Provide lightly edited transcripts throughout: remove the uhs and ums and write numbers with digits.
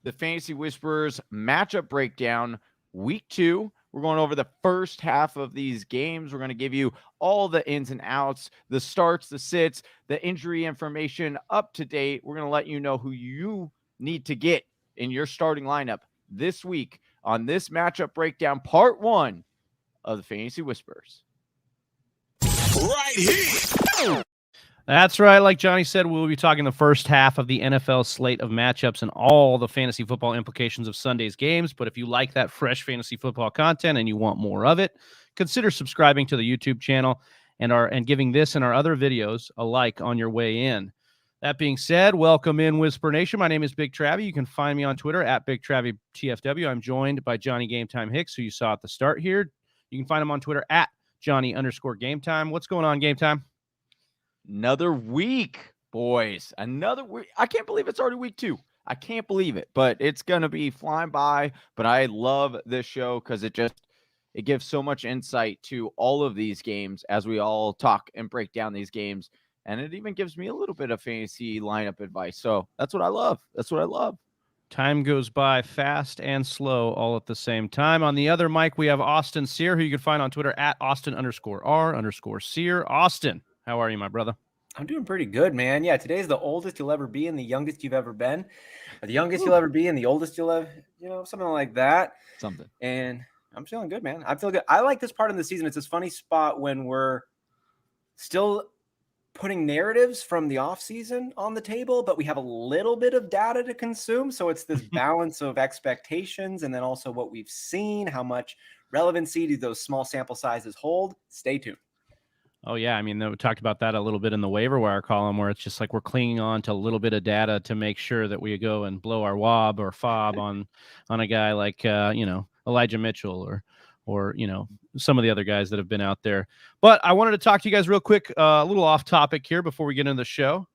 the Fantasy Whisperers matchup breakdown, week 2. We're going over the first half of these games. We're going to give you all the ins and outs, the starts, the sits, the injury information up to date. We're going to let you know who you need to get in your starting lineup this week on this matchup breakdown, part 1 of the Fantasy Whisperers. Right here. That's right. Like Johnny said, we'll be talking the first half of the NFL slate of matchups and all the fantasy football implications of Sunday's games. But if you like that fresh fantasy football content and you want more of it, consider subscribing to the YouTube channel and giving this and our other videos a like on your way in. That being said, welcome in Whisper Nation. My name is Big Travie. You can find me on Twitter at Big Travie TFW. I'm joined by Johnny Game Time Hicks, who you saw at the start here. You can find him on Twitter at Johnny_Game Time. What's going on, Game Time? Another week, boys. Another week. I can't believe it's already week 2. I can't believe it, but it's going to be flying by. But I love this show because it gives so much insight to all of these games as we all talk and break down these games. And it even gives me a little bit of fantasy lineup advice. So that's what I love. That's what I love. Time goes by fast and slow all at the same time. On the other mic, we have Austin Sear, who you can find on Twitter at Austin_R_Sear. Austin, how are you, my brother? I'm doing pretty good, man. Yeah, today's the oldest you'll ever be and the youngest you've ever been. Or the youngest you'll ever be and the oldest you'll ever, something like that. Something. And I'm feeling good, man. I feel good. I like this part of the season. It's this funny spot when we're still putting narratives from the offseason on the table, but we have a little bit of data to consume. So it's this balance of expectations and then also what we've seen, how much relevancy do those small sample sizes hold. Stay tuned. Oh, yeah. I mean, we talked about that a little bit in the waiver wire column where it's just like we're clinging on to a little bit of data to make sure that we go and blow our wob or fob on a guy like, Elijah Mitchell or some of the other guys that have been out there. But I wanted to talk to you guys real quick, a little off topic here before we get into the show.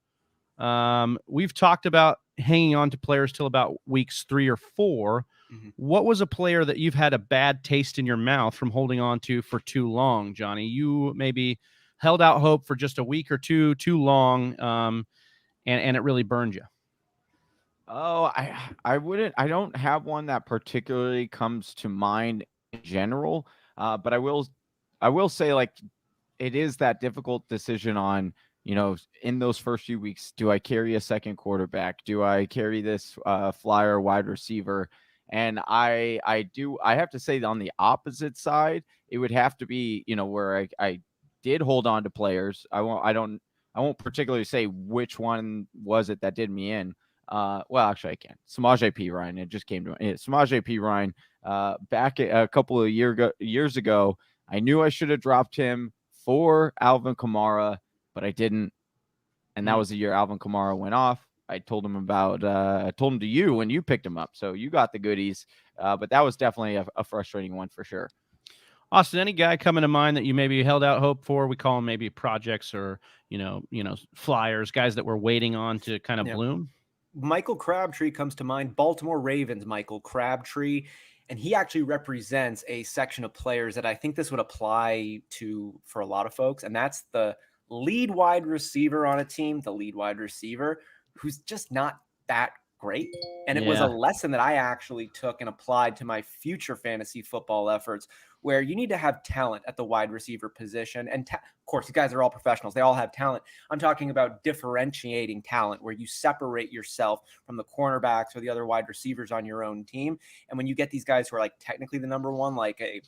We've talked about hanging on to players till about weeks 3 or 4. Mm-hmm. What was a player that you've had a bad taste in your mouth from holding on to for too long, Johnny? You maybe held out hope for just a week or two too long, and it really burned you. Oh, I don't have one that particularly comes to mind in general. But I will say, like, it is that difficult decision on, in those first few weeks, do I carry a second quarterback? Do I carry this flyer wide receiver? And I have to say that on the opposite side, it would have to be, where I did hold on to players. I won't particularly say which one was it that did me in. Well, actually I can. Samaje Perine. It just came to me. Samaje Perine, back a couple of years ago, I knew I should have dropped him for Alvin Kamara, but I didn't. And that was the year Alvin Kamara went off. I told him to you when you picked him up. So you got the goodies. But that was definitely a frustrating one for sure. Austin, any guy coming to mind that you maybe held out hope for? We call them maybe projects or, flyers, guys that we're waiting on to kind of bloom. Michael Crabtree comes to mind. Baltimore Ravens, Michael Crabtree. And he actually represents a section of players that I think this would apply to for a lot of folks. And that's the lead wide receiver on a team, the lead wide receiver who's just not that great. And it was a lesson that I actually took and applied to my future fantasy football efforts, where you need to have talent at the wide receiver position. And of course, you guys are all professionals. They all have talent. I'm talking about differentiating talent, where you separate yourself from the cornerbacks or the other wide receivers on your own team. And when you get these guys who are like technically the number one, like anybody,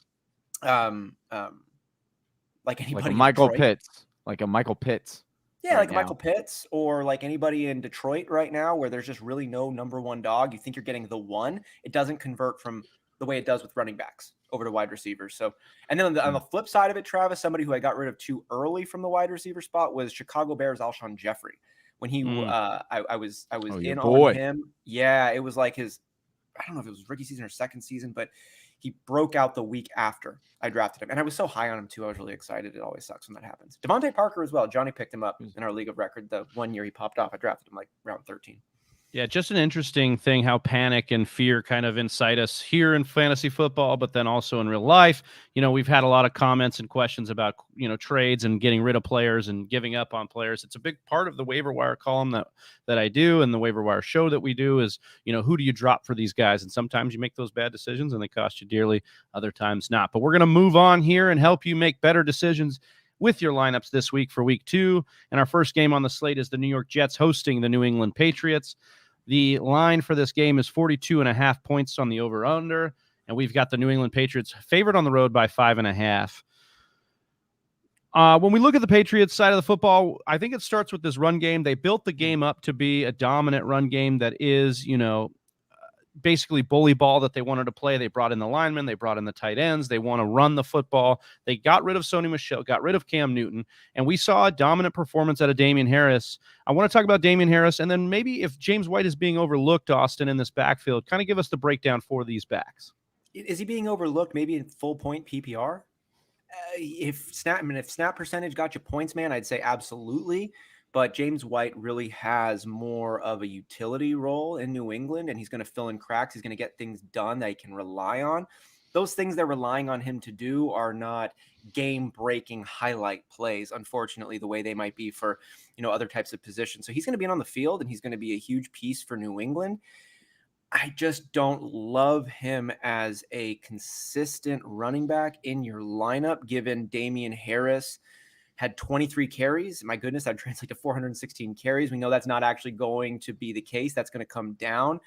like a Michael Pitts, like a Michael Pitts. Yeah, like Michael Pitts or like anybody in Detroit right now, where there's just really no number one dog. You think you're getting the one. It doesn't convert from the way it does with running backs over to wide receivers. So, and then on the flip side of it, Travis, somebody who I got rid of too early from the wide receiver spot was Chicago Bears Alshon Jeffrey. When he, I was in on him. Yeah, it was like I don't know if it was rookie season or second season, but he broke out the week after I drafted him. And I was so high on him too. I was really excited. It always sucks when that happens. Devontae Parker as well. Johnny picked him up in our league of record. The 1 year he popped off, I drafted him like round 13. Yeah, just an interesting thing how panic and fear kind of incite us here in fantasy football, but then also in real life. We've had a lot of comments and questions about, trades and getting rid of players and giving up on players. It's a big part of the waiver wire column that I do, and the waiver wire show that we do is, who do you drop for these guys? And sometimes you make those bad decisions and they cost you dearly, other times not. But we're going to move on here and help you make better decisions with your lineups this week for week 2. And our first game on the slate is the New York Jets hosting the New England Patriots. The line for this game is 42.5 points on the over-under, and we've got the New England Patriots favored on the road by 5.5. When we look at the Patriots side of the football, I think it starts with this run game. They built the game up to be a dominant run game that is, basically bully ball that they wanted to play. They brought in the linemen, they brought in the tight ends, they want to run the football. They got rid of Sony Michel, got rid of Cam Newton, and we saw a dominant performance out of Damian Harris. I want to talk about Damian Harris, and then maybe if James White is being overlooked, Austin, in this backfield, kind of give us the breakdown for these backs. Is he being overlooked maybe in full point PPR? If snap percentage got you points, man, I'd say absolutely. But James White really has more of a utility role in New England, and he's going to fill in cracks. He's going to get things done that he can rely on. Those things they're relying on him to do are not game-breaking highlight plays, unfortunately, the way they might be for, other types of positions. So he's going to be on the field, and he's going to be a huge piece for New England. I just don't love him as a consistent running back in your lineup, given Damian Harris had 23 carries. My goodness, that translates to 416 carries. We know that's not actually going to be the case. That's going to come down.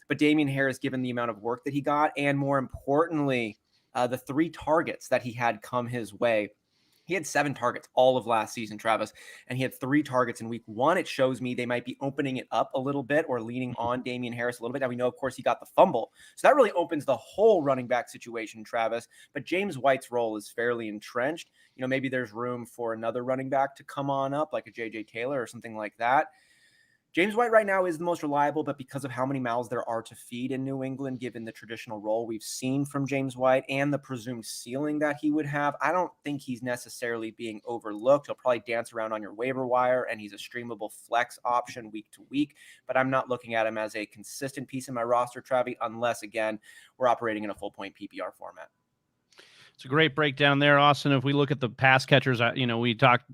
But Damian Harris, given the amount of work that he got, and more importantly, the 3 targets that he had come his way. He had 7 targets all of last season, Travis, and he had 3 targets in week 1. It shows me they might be opening it up a little bit or leaning on Damian Harris a little bit. Now we know, of course, he got the fumble. So that really opens the whole running back situation, Travis. But James White's role is fairly entrenched. Maybe there's room for another running back to come on up, like a J.J. Taylor or something like that. James White right now is the most reliable, but because of how many mouths there are to feed in New England, given the traditional role we've seen from James White and the presumed ceiling that he would have, I don't think he's necessarily being overlooked. He'll probably dance around on your waiver wire, and he's a streamable flex option week to week, but I'm not looking at him as a consistent piece in my roster, Travi, unless, again, we're operating in a full-point PPR format. It's a great breakdown there, Austin. If we look at the pass catchers,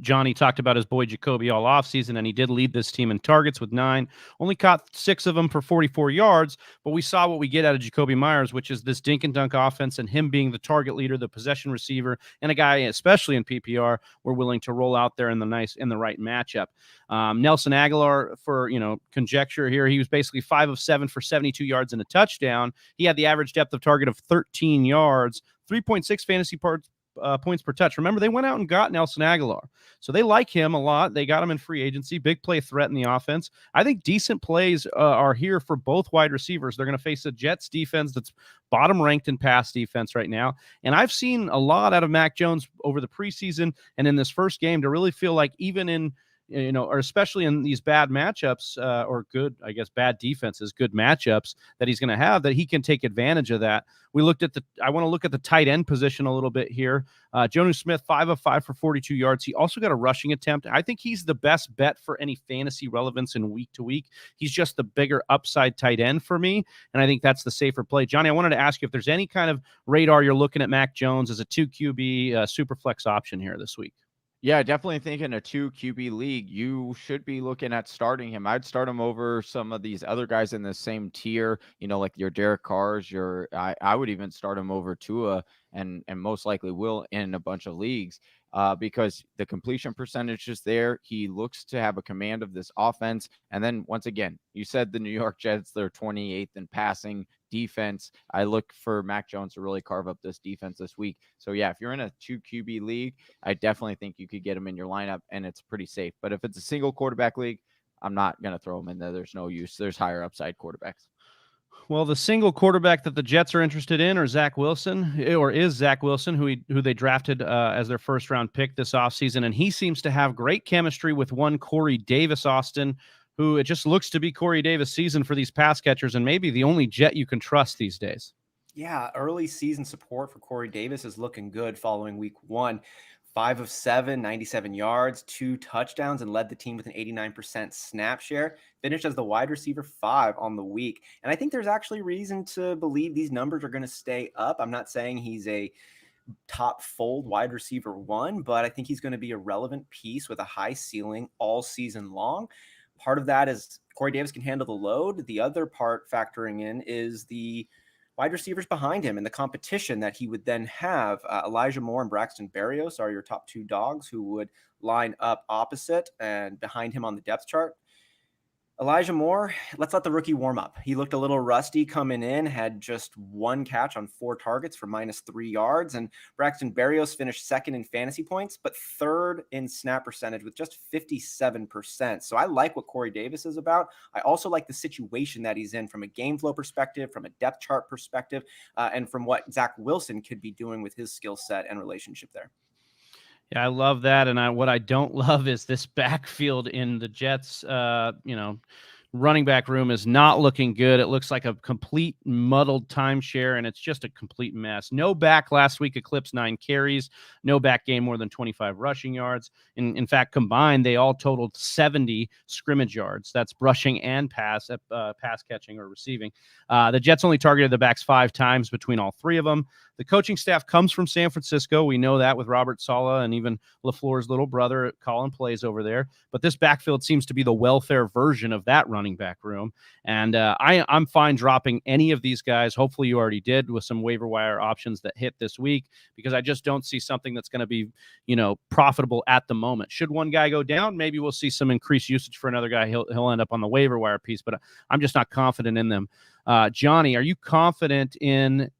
Johnny talked about his boy Jacoby all offseason, and he did lead this team in targets with 9. Only caught 6 of them for 44 yards, but we saw what we get out of Jacoby Myers, which is this dink and dunk offense, and him being the target leader, the possession receiver, and a guy, especially in PPR, we're willing to roll out there in the right matchup. Nelson Aguilar, for conjecture here, he was basically 5 of 7 for 72 yards and a touchdown. He had the average depth of target of 13 yards. 3.6 fantasy points per touch. Remember, they went out and got Nelson Aguilar. So they like him a lot. They got him in free agency. Big play threat in the offense. I think decent plays are here for both wide receivers. They're going to face a Jets defense that's bottom ranked in pass defense right now. And I've seen a lot out of Mac Jones over the preseason and in this first game to really feel like even in or especially in these bad matchups or good, I guess, bad defenses, good matchups that he's going to have, that he can take advantage of that. I want to look at the tight end position a little bit here. Jonnu Smith, 5 of 5 for 42 yards. He also got a rushing attempt. I think he's the best bet for any fantasy relevance in week to week. He's just the bigger upside tight end for me, and I think that's the safer play. Johnny, I wanted to ask you if there's any kind of radar you're looking at Mac Jones as a 2 QB super flex option here this week. Yeah, definitely think in a 2 QB league, you should be looking at starting him. I'd start him over some of these other guys in the same tier, like your Derek Carrs, I would even start him over Tua and most likely will in a bunch of leagues because the completion percentage is there. He looks to have a command of this offense. And then once again, you said the New York Jets, they're 28th in passing defense. I look for Mac Jones to really carve up this defense this week. So yeah, if you're in a 2 QB league, I definitely think you could get him in your lineup and it's pretty safe. But if it's a single quarterback league, I'm not going to throw him in there. There's no use. There's higher upside quarterbacks. Well, the single quarterback that the Jets are interested in is Zach Wilson, who they drafted as their first-round pick this offseason, and he seems to have great chemistry with one Corey Davis, Austin, who it just looks to be Corey Davis' season for these pass catchers and maybe the only Jet you can trust these days. Yeah, early season support for Corey Davis is looking good following week 1. 5 of 7, 97 yards, 2 touchdowns, and led the team with an 89% snap share. Finished as the wide receiver 5 on the week. And I think there's actually reason to believe these numbers are going to stay up. I'm not saying he's a top fold wide receiver 1, but I think he's going to be a relevant piece with a high ceiling all season long. Part of that is Corey Davis can handle the load. The other part factoring in is the wide receivers behind him and the competition that he would then have. Elijah Moore and Braxton Berrios are your top 2 dogs who would line up opposite and behind him on the depth chart. Elijah Moore, let's let the rookie warm up. He looked a little rusty coming in, had just 1 catch on 4 targets for -3 yards. And Braxton Berrios finished 2nd in fantasy points, but 3rd in snap percentage with just 57%. So I like what Corey Davis is about. I also like the situation that he's in from a game flow perspective, from a depth chart perspective, and from what Zach Wilson could be doing with his skill set and relationship there. Yeah, I love that. And what I don't love is this backfield in the Jets, running back room is not looking good. It looks like a complete muddled timeshare, and it's just a complete mess. No back last week eclipsed 9 carries. No back gained more than 25 rushing yards. In fact, combined, they all totaled 70 scrimmage yards. That's rushing and pass catching or receiving. The Jets only targeted the backs 5 times between all 3 of them. The coaching staff comes from San Francisco. We know that with Robert Saleh and even LaFleur's little brother calling plays over there. But this backfield seems to be the welfare version of that running back room. And I'm fine dropping any of these guys. Hopefully you already did with some waiver wire options that hit this week, because I just don't see something that's going to be, profitable at the moment. Should one guy go down, maybe we'll see some increased usage for another guy. He'll end up on the waiver wire piece, but I'm just not confident in them. Johnny, are you confident in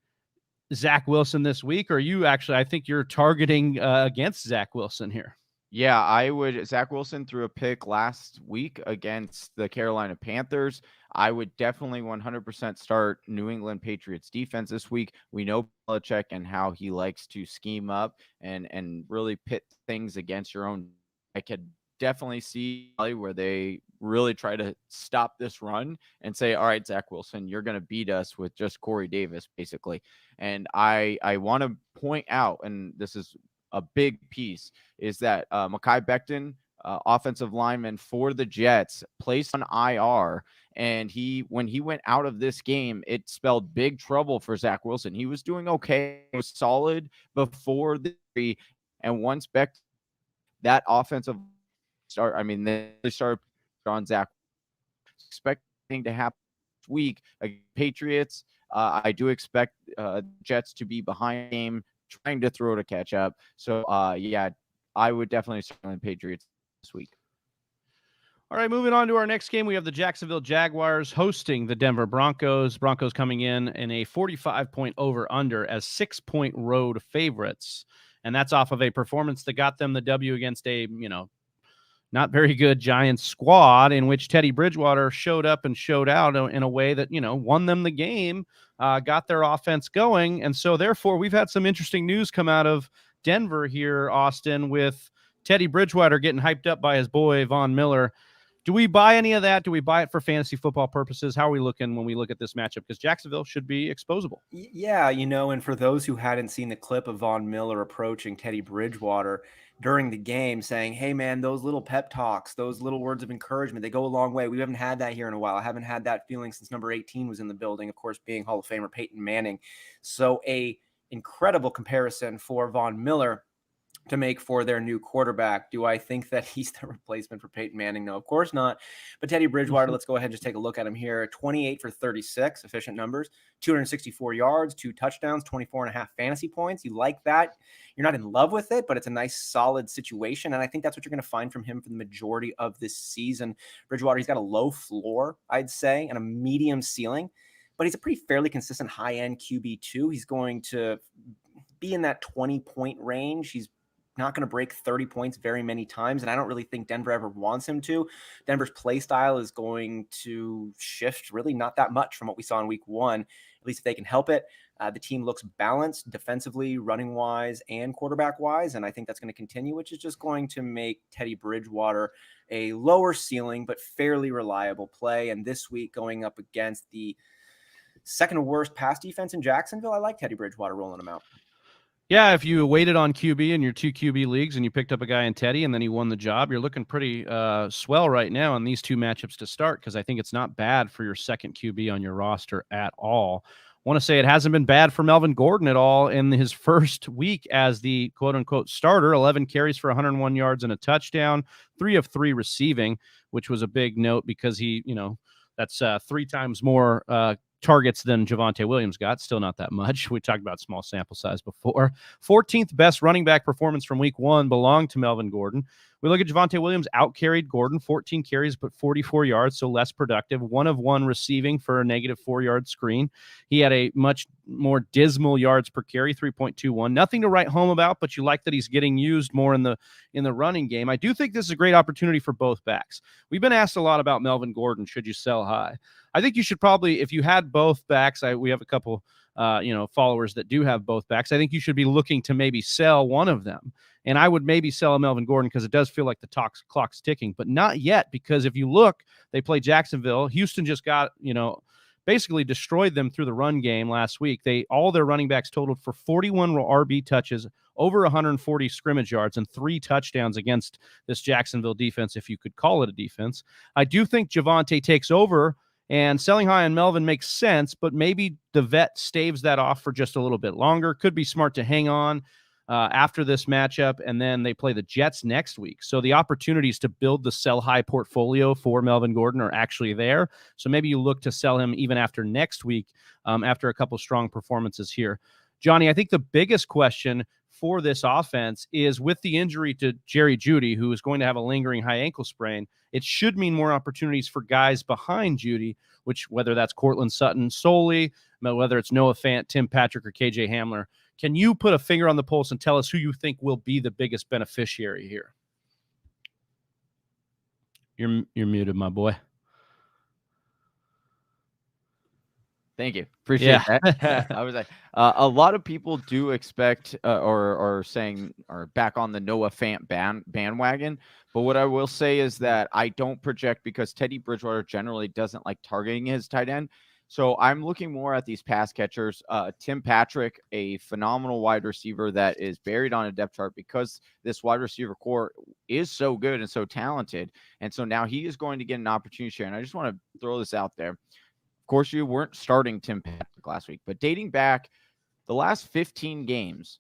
Zach Wilson this week, or are you actually, I think you're targeting against Zach Wilson here? Yeah, I would. Zach Wilson threw a pick last week against the Carolina Panthers. I would definitely 100% start New England Patriots defense this week. We know Belichick and how he likes to scheme up and really pit things against your own. I could definitely see where they really try to stop this run and say, all right, Zach Wilson, you're going to beat us with just Corey Davis, basically. And I want to point out, and this is a big piece, is that Mekhi Becton, offensive lineman for the Jets, placed on IR. And when he went out of this game, it spelled big trouble for Zach Wilson. He was doing okay, he was solid before the injury, and once Becton, that offensive they started on Zach. Expecting to happen this week against Patriots. I do expect Jets to be behind game, trying to throw to catch up. So, I would definitely start on the Patriots this week. All right, moving on to our next game. We have the Jacksonville Jaguars hosting the Denver Broncos. Broncos coming in a 45-point over-under as 6-point road favorites. And that's off of a performance that got them the W against a, not very good Giants squad, in which Teddy Bridgewater showed up and showed out in a way that, won them the game, got their offense going. And so therefore we've had some interesting news come out of Denver here, Austin, with Teddy Bridgewater getting hyped up by his boy, Von Miller. Do we buy any of that? Do we buy it for fantasy football purposes? How are we looking when we look at this matchup? Because Jacksonville should be exposable. Yeah, and for those who hadn't seen the clip of Von Miller approaching Teddy Bridgewater during the game saying, hey, man, those little pep talks, those little words of encouragement, they go a long way. We haven't had that here in a while. I haven't had that feeling since number 18 was in the building, of course, being Hall of Famer Peyton Manning. So a incredible comparison for Von Miller to make for their new quarterback. Do I think that he's the replacement for Peyton Manning? No, of course not. But Teddy Bridgewater, let's go ahead and just take a look at him here. 28 for 36, efficient numbers, 264 yards, 2 touchdowns, 24.5 fantasy points. You like that? You're not in love with it, but it's a nice, solid situation. And I think that's what you're going to find from him for the majority of this season. Bridgewater, he's got a low floor, I'd say, and a medium ceiling, but he's a pretty fairly consistent high-end QB2. He's going to be in that 20-point range. He's not going to break 30 points very many times, and I don't really think Denver ever wants him to. Denver's play style is going to shift really not that much from what we saw in week 1, at least if they can help it. The team looks balanced defensively, running-wise, and quarterback-wise, and I think that's going to continue, which is just going to make Teddy Bridgewater a lower ceiling but fairly reliable play. And this week, going up against the second worst pass defense in Jacksonville, I like Teddy Bridgewater rolling him out. Yeah, if you waited on QB in your 2 QB leagues and you picked up a guy in Teddy and then he won the job, you're looking pretty swell right now in these two matchups to start, because I think it's not bad for your second QB on your roster at all. I want to say it hasn't been bad for Melvin Gordon at all in his first week as the quote-unquote starter. 11 carries for 101 yards and a touchdown, 3 of 3 receiving, which was a big note because he, that's 3 times more targets than Javonte Williams got. Still not that much. We talked about small sample size before. 14th best running back performance from week 1 belonged to Melvin Gordon. We look at Javonte Williams, out-carried Gordon, 14 carries, but 44 yards, so less productive. 1 of 1 receiving for a negative 4-yard screen. He had a much more dismal yards per carry, 3.21. Nothing to write home about, but you like that he's getting used more in the running game. I do think this is a great opportunity for both backs. We've been asked a lot about Melvin Gordon. Should you sell high? I think you should probably, if you had both backs, we have a couple, followers that do have both backs. I think you should be looking to maybe sell one of them. And I would maybe sell a Melvin Gordon because it does feel like the clock's ticking, but not yet, because if you look, they play Jacksonville. Houston just got, basically destroyed them through the run game last week. All their running backs totaled for 41 RB touches, over 140 scrimmage yards, and 3 touchdowns against this Jacksonville defense, if you could call it a defense. I do think Javonte takes over, and selling high on Melvin makes sense, but maybe the vet staves that off for just a little bit longer. Could be smart to hang on after this matchup, and then they play the Jets next week. So the opportunities to build the sell high portfolio for Melvin Gordon are actually there. So maybe you look to sell him even after next week, after a couple strong performances here. Johnny, I think the biggest question for this offense is, with the injury to Jerry Jeudy, who is going to have a lingering high ankle sprain, it should mean more opportunities for guys behind Jeudy, which, whether that's Cortland Sutton solely, whether it's Noah Fant, Tim Patrick, or KJ Hamler. Can you put a finger on the pulse and tell us who you think will be the biggest beneficiary here? You're muted, my boy. Thank you. Appreciate that. I was like, a lot of people do expect or saying or back on the Noah Fant bandwagon. But what I will say is that I don't project, because Teddy Bridgewater generally doesn't like targeting his tight end. So I'm looking more at these pass catchers. Tim Patrick, a phenomenal wide receiver that is buried on a depth chart because this wide receiver core is so good and so talented. And so now he is going to get an opportunity share. And I just want to throw this out there. Of course, you weren't starting Tim Patrick last week, but dating back the last 15 games,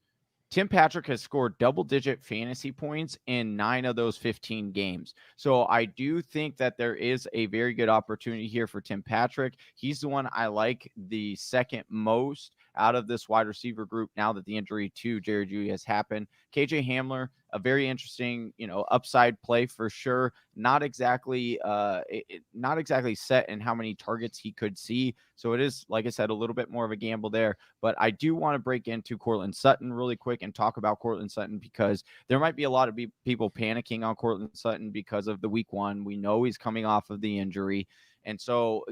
Tim Patrick has scored double-digit fantasy points in 9 of those 15 games. So I do think that there is a very good opportunity here for Tim Patrick. He's the one I like the second most out of this wide receiver group now that the injury to Jerry Jeudy has happened. KJ Hamler, a very interesting, upside play for sure. Not exactly set in how many targets he could see. So it is, like I said, a little bit more of a gamble there. But I do want to break into Cortland Sutton really quick and talk about Cortland Sutton, because there might be a lot of people panicking on Cortland Sutton because of the week 1. We know he's coming off of the injury. And so,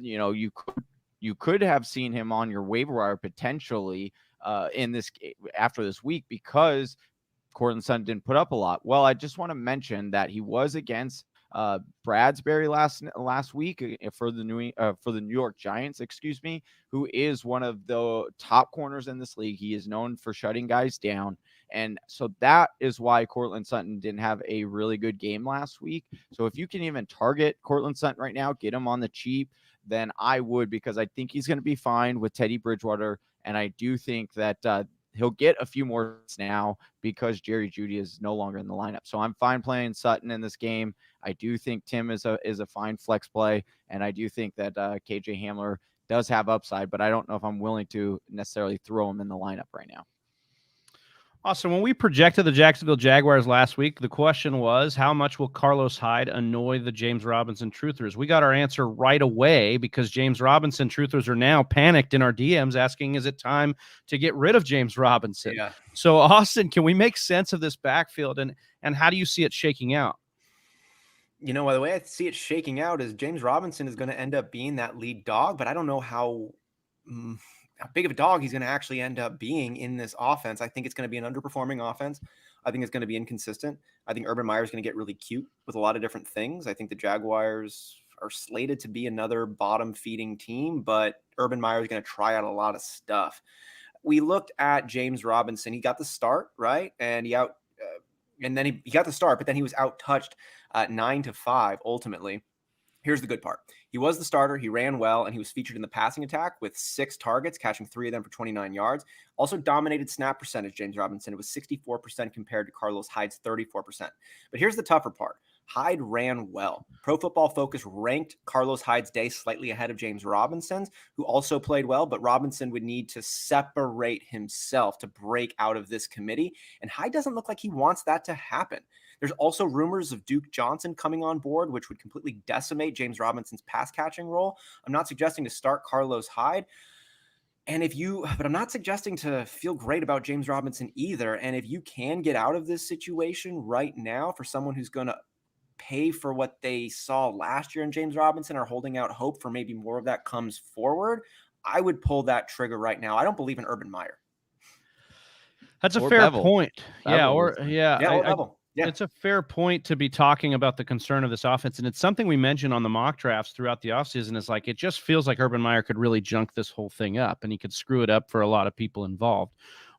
you could have seen him on your waiver wire potentially in this after this week, because Cortland Sutton didn't put up a lot. Well, I just want to mention that he was against Bradbury last week for the New York Giants, who is one of the top corners in this league. He is known for shutting guys down. And so that is why Cortland Sutton didn't have a really good game last week. So if you can even target Cortland Sutton right now, get him on the cheap, then I would, because I think he's going to be fine with Teddy Bridgewater. And I do think that he'll get a few more now because Jerry Jeudy is no longer in the lineup. So I'm fine playing Sutton in this game. I do think Tim is a fine flex play. And I do think that KJ Hamler does have upside, but I don't know if I'm willing to necessarily throw him in the lineup right now. Awesome. When we projected the Jacksonville Jaguars last week, the question was, how much will Carlos Hyde annoy the James Robinson truthers? We got our answer right away, because James Robinson truthers are now panicked in our DMs asking, is it time to get rid of James Robinson? Yeah. So, Austin, can we make sense of this backfield, and how do you see it shaking out? The way I see it shaking out is James Robinson is going to end up being that lead dog, but I don't know how big of a dog he's going to actually end up being in this offense. I think it's going to be an underperforming offense. I think it's going to be inconsistent. I think Urban Meyer is going to get really cute with a lot of different things. I think the Jaguars are slated to be another bottom feeding team, but Urban Meyer is going to try out a lot of stuff. we looked at James Robinson. He got the start, right? And and then he got the start, but then he was out touched 9-5 ultimately. Here's the good part. He was the starter. He ran well, and he was featured in the passing attack with 6 targets, catching 3 of them for 29 yards. Also dominated snap percentage, James Robinson. It was 64% compared to Carlos Hyde's 34%. But here's the tougher part. Hyde ran well. Pro Football Focus ranked Carlos Hyde's day slightly ahead of James Robinson's, who also played well, but Robinson would need to separate himself to break out of this committee. And Hyde doesn't look like he wants that to happen. There's also rumors of Duke Johnson coming on board, which would completely decimate James Robinson's pass catching role. I'm not suggesting to start Carlos Hyde. But I'm not suggesting to feel great about James Robinson either. And if you can get out of this situation right now for someone who's going to pay for what they saw last year in James Robinson, or holding out hope for maybe more of that comes forward, I would pull that trigger right now. I don't believe in Urban Meyer. That's a Or fair Bevel. point. Bevel It's a fair point to be talking about the concern of this offense. And it's something we mentioned on the mock drafts throughout the offseason is like, it just feels like Urban Meyer could really junk this whole thing up, and he could screw it up for a lot of people involved.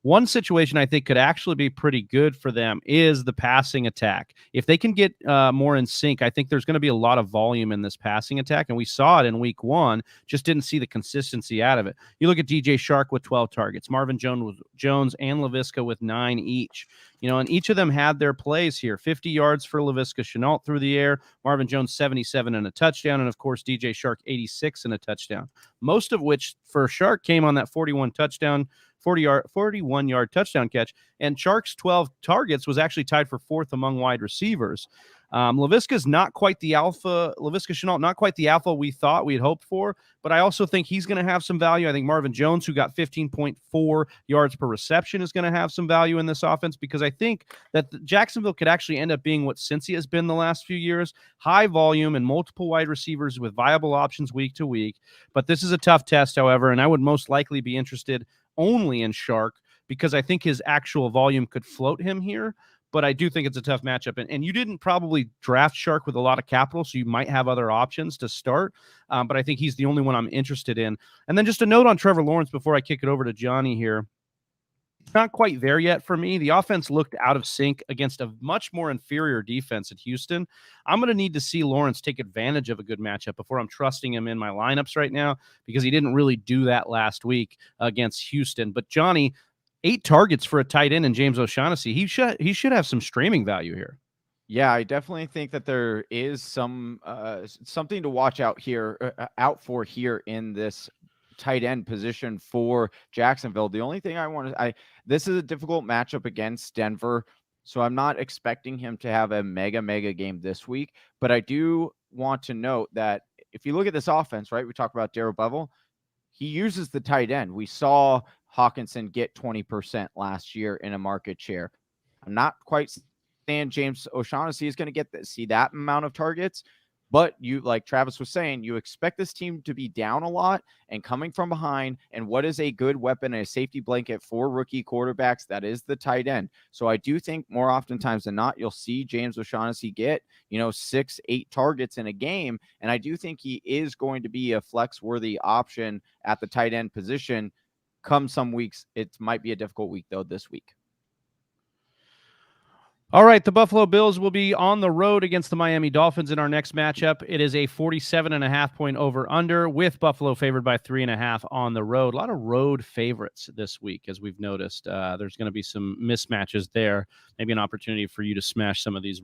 One situation I think could actually be pretty good for them is the passing attack. If they can get more in sync, I think there's going to be a lot of volume in this passing attack. And we saw it in week 1, just didn't see the consistency out of it. You look at DJ Shark with 12 targets, Marvin Jones and Laviska with 9 each. And each of them had their plays here. 50 yards for Laviska Shenault through the air, Marvin Jones 77 and a touchdown, and of course DJ Shark 86 and a touchdown. Most of which for Shark came on that 41-yard touchdown catch, and Shark's 12 targets was actually tied for 4th among wide receivers. Laviska's not quite the alpha. Laviska Shenault, not quite the alpha we thought we had hoped for, but I also think he's going to have some value. I think Marvin Jones, who got 15.4 yards per reception, is going to have some value in this offense, because I think that Jacksonville could actually end up being what Cincy has been the last few years: high volume and multiple wide receivers with viable options week to week. But this is a tough test, however, and I would most likely be interested only in Shark, because I think his actual volume could float him here. But I do think it's a tough matchup. And you didn't probably draft Shark with a lot of capital, so you might have other options to start. But I think he's the only one I'm interested in. And then just a note on Trevor Lawrence before I kick it over to Johnny here. Not quite there yet for me. The offense looked out of sync against a much more inferior defense at Houston. I'm going to need to see Lawrence take advantage of a good matchup before I'm trusting him in my lineups right now, because he didn't really do that last week against Houston. But Johnny, 8 targets for a tight end in James O'Shaughnessy. He should have some streaming value here. Yeah, I definitely think that there is some something to watch out for here in this tight end position for Jacksonville. The only thing this is a difficult matchup against Denver, so I'm not expecting him to have a mega game this week. But I do want to note that if you look at this offense, right, we talked about Darrell Bevel, he uses the tight end. We saw Hawkinson get 20% last year in a market share. I'm not quite saying James O'Shaughnessy is going to see that amount of targets, but you, like Travis was saying, you expect this team to be down a lot and coming from behind. And what is a good weapon and a safety blanket for rookie quarterbacks? That is the tight end. So I do think more oftentimes than not, you'll see James O'Shaughnessy get, 6-8 targets in a game. And I do think he is going to be a flex-worthy option at the tight end position. Come some weeks, it might be a difficult week, though, this week. All right, the Buffalo Bills will be on the road against the Miami Dolphins in our next matchup. It is a 47.5-point over-under, with Buffalo favored by 3.5 on the road. A lot of road favorites this week, as we've noticed. There's going to be some mismatches there. Maybe an opportunity for you to smash some of these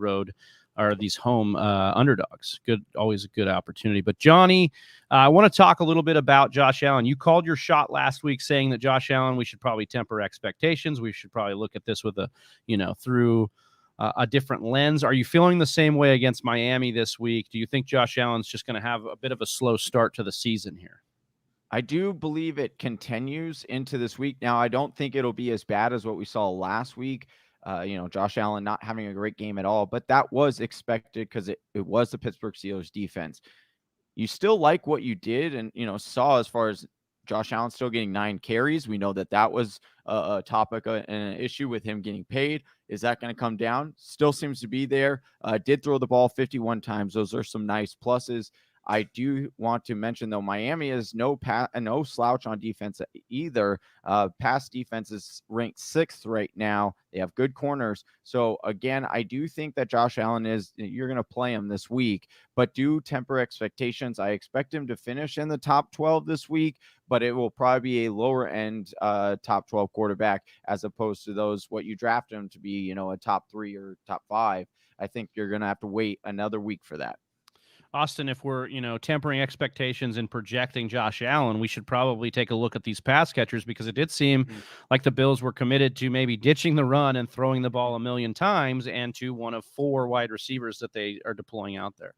these home underdogs. Always a good opportunity. But Johnny, I want to talk a little bit about Josh Allen. You called your shot last week saying that Josh Allen, we should probably temper expectations. We should probably look at this with through a different lens. Are you feeling the same way against Miami this week? Do you think Josh Allen's just going to have a bit of a slow start to the season here? I do believe it continues into this week. Now, I don't think it'll be as bad as what we saw last week. Josh Allen not having a great game at all, but that was expected because it was the Pittsburgh Steelers defense. You still like what you did and, saw as far as Josh Allen still getting 9 carries. We know that was a topic and an issue with him getting paid. Is that going to come down? Still seems to be there. Did throw the ball 51 times. Those are some nice pluses. I do want to mention, though, Miami is no slouch on defense either. Pass defense is ranked 6th right now. They have good corners. So, again, I do think that Josh Allen you're going to play him this week, but do temper expectations. I expect him to finish in the top 12 this week, but it will probably be a lower end top 12 quarterback as opposed to what you draft him to be, a top 3 or top 5. I think you're going to have to wait another week for that. Austin, if we're, tempering expectations and projecting Josh Allen, we should probably take a look at these pass catchers, because it did seem like the Bills were committed to maybe ditching the run and throwing the ball a million times, and to one of 4 wide receivers that they are deploying out there.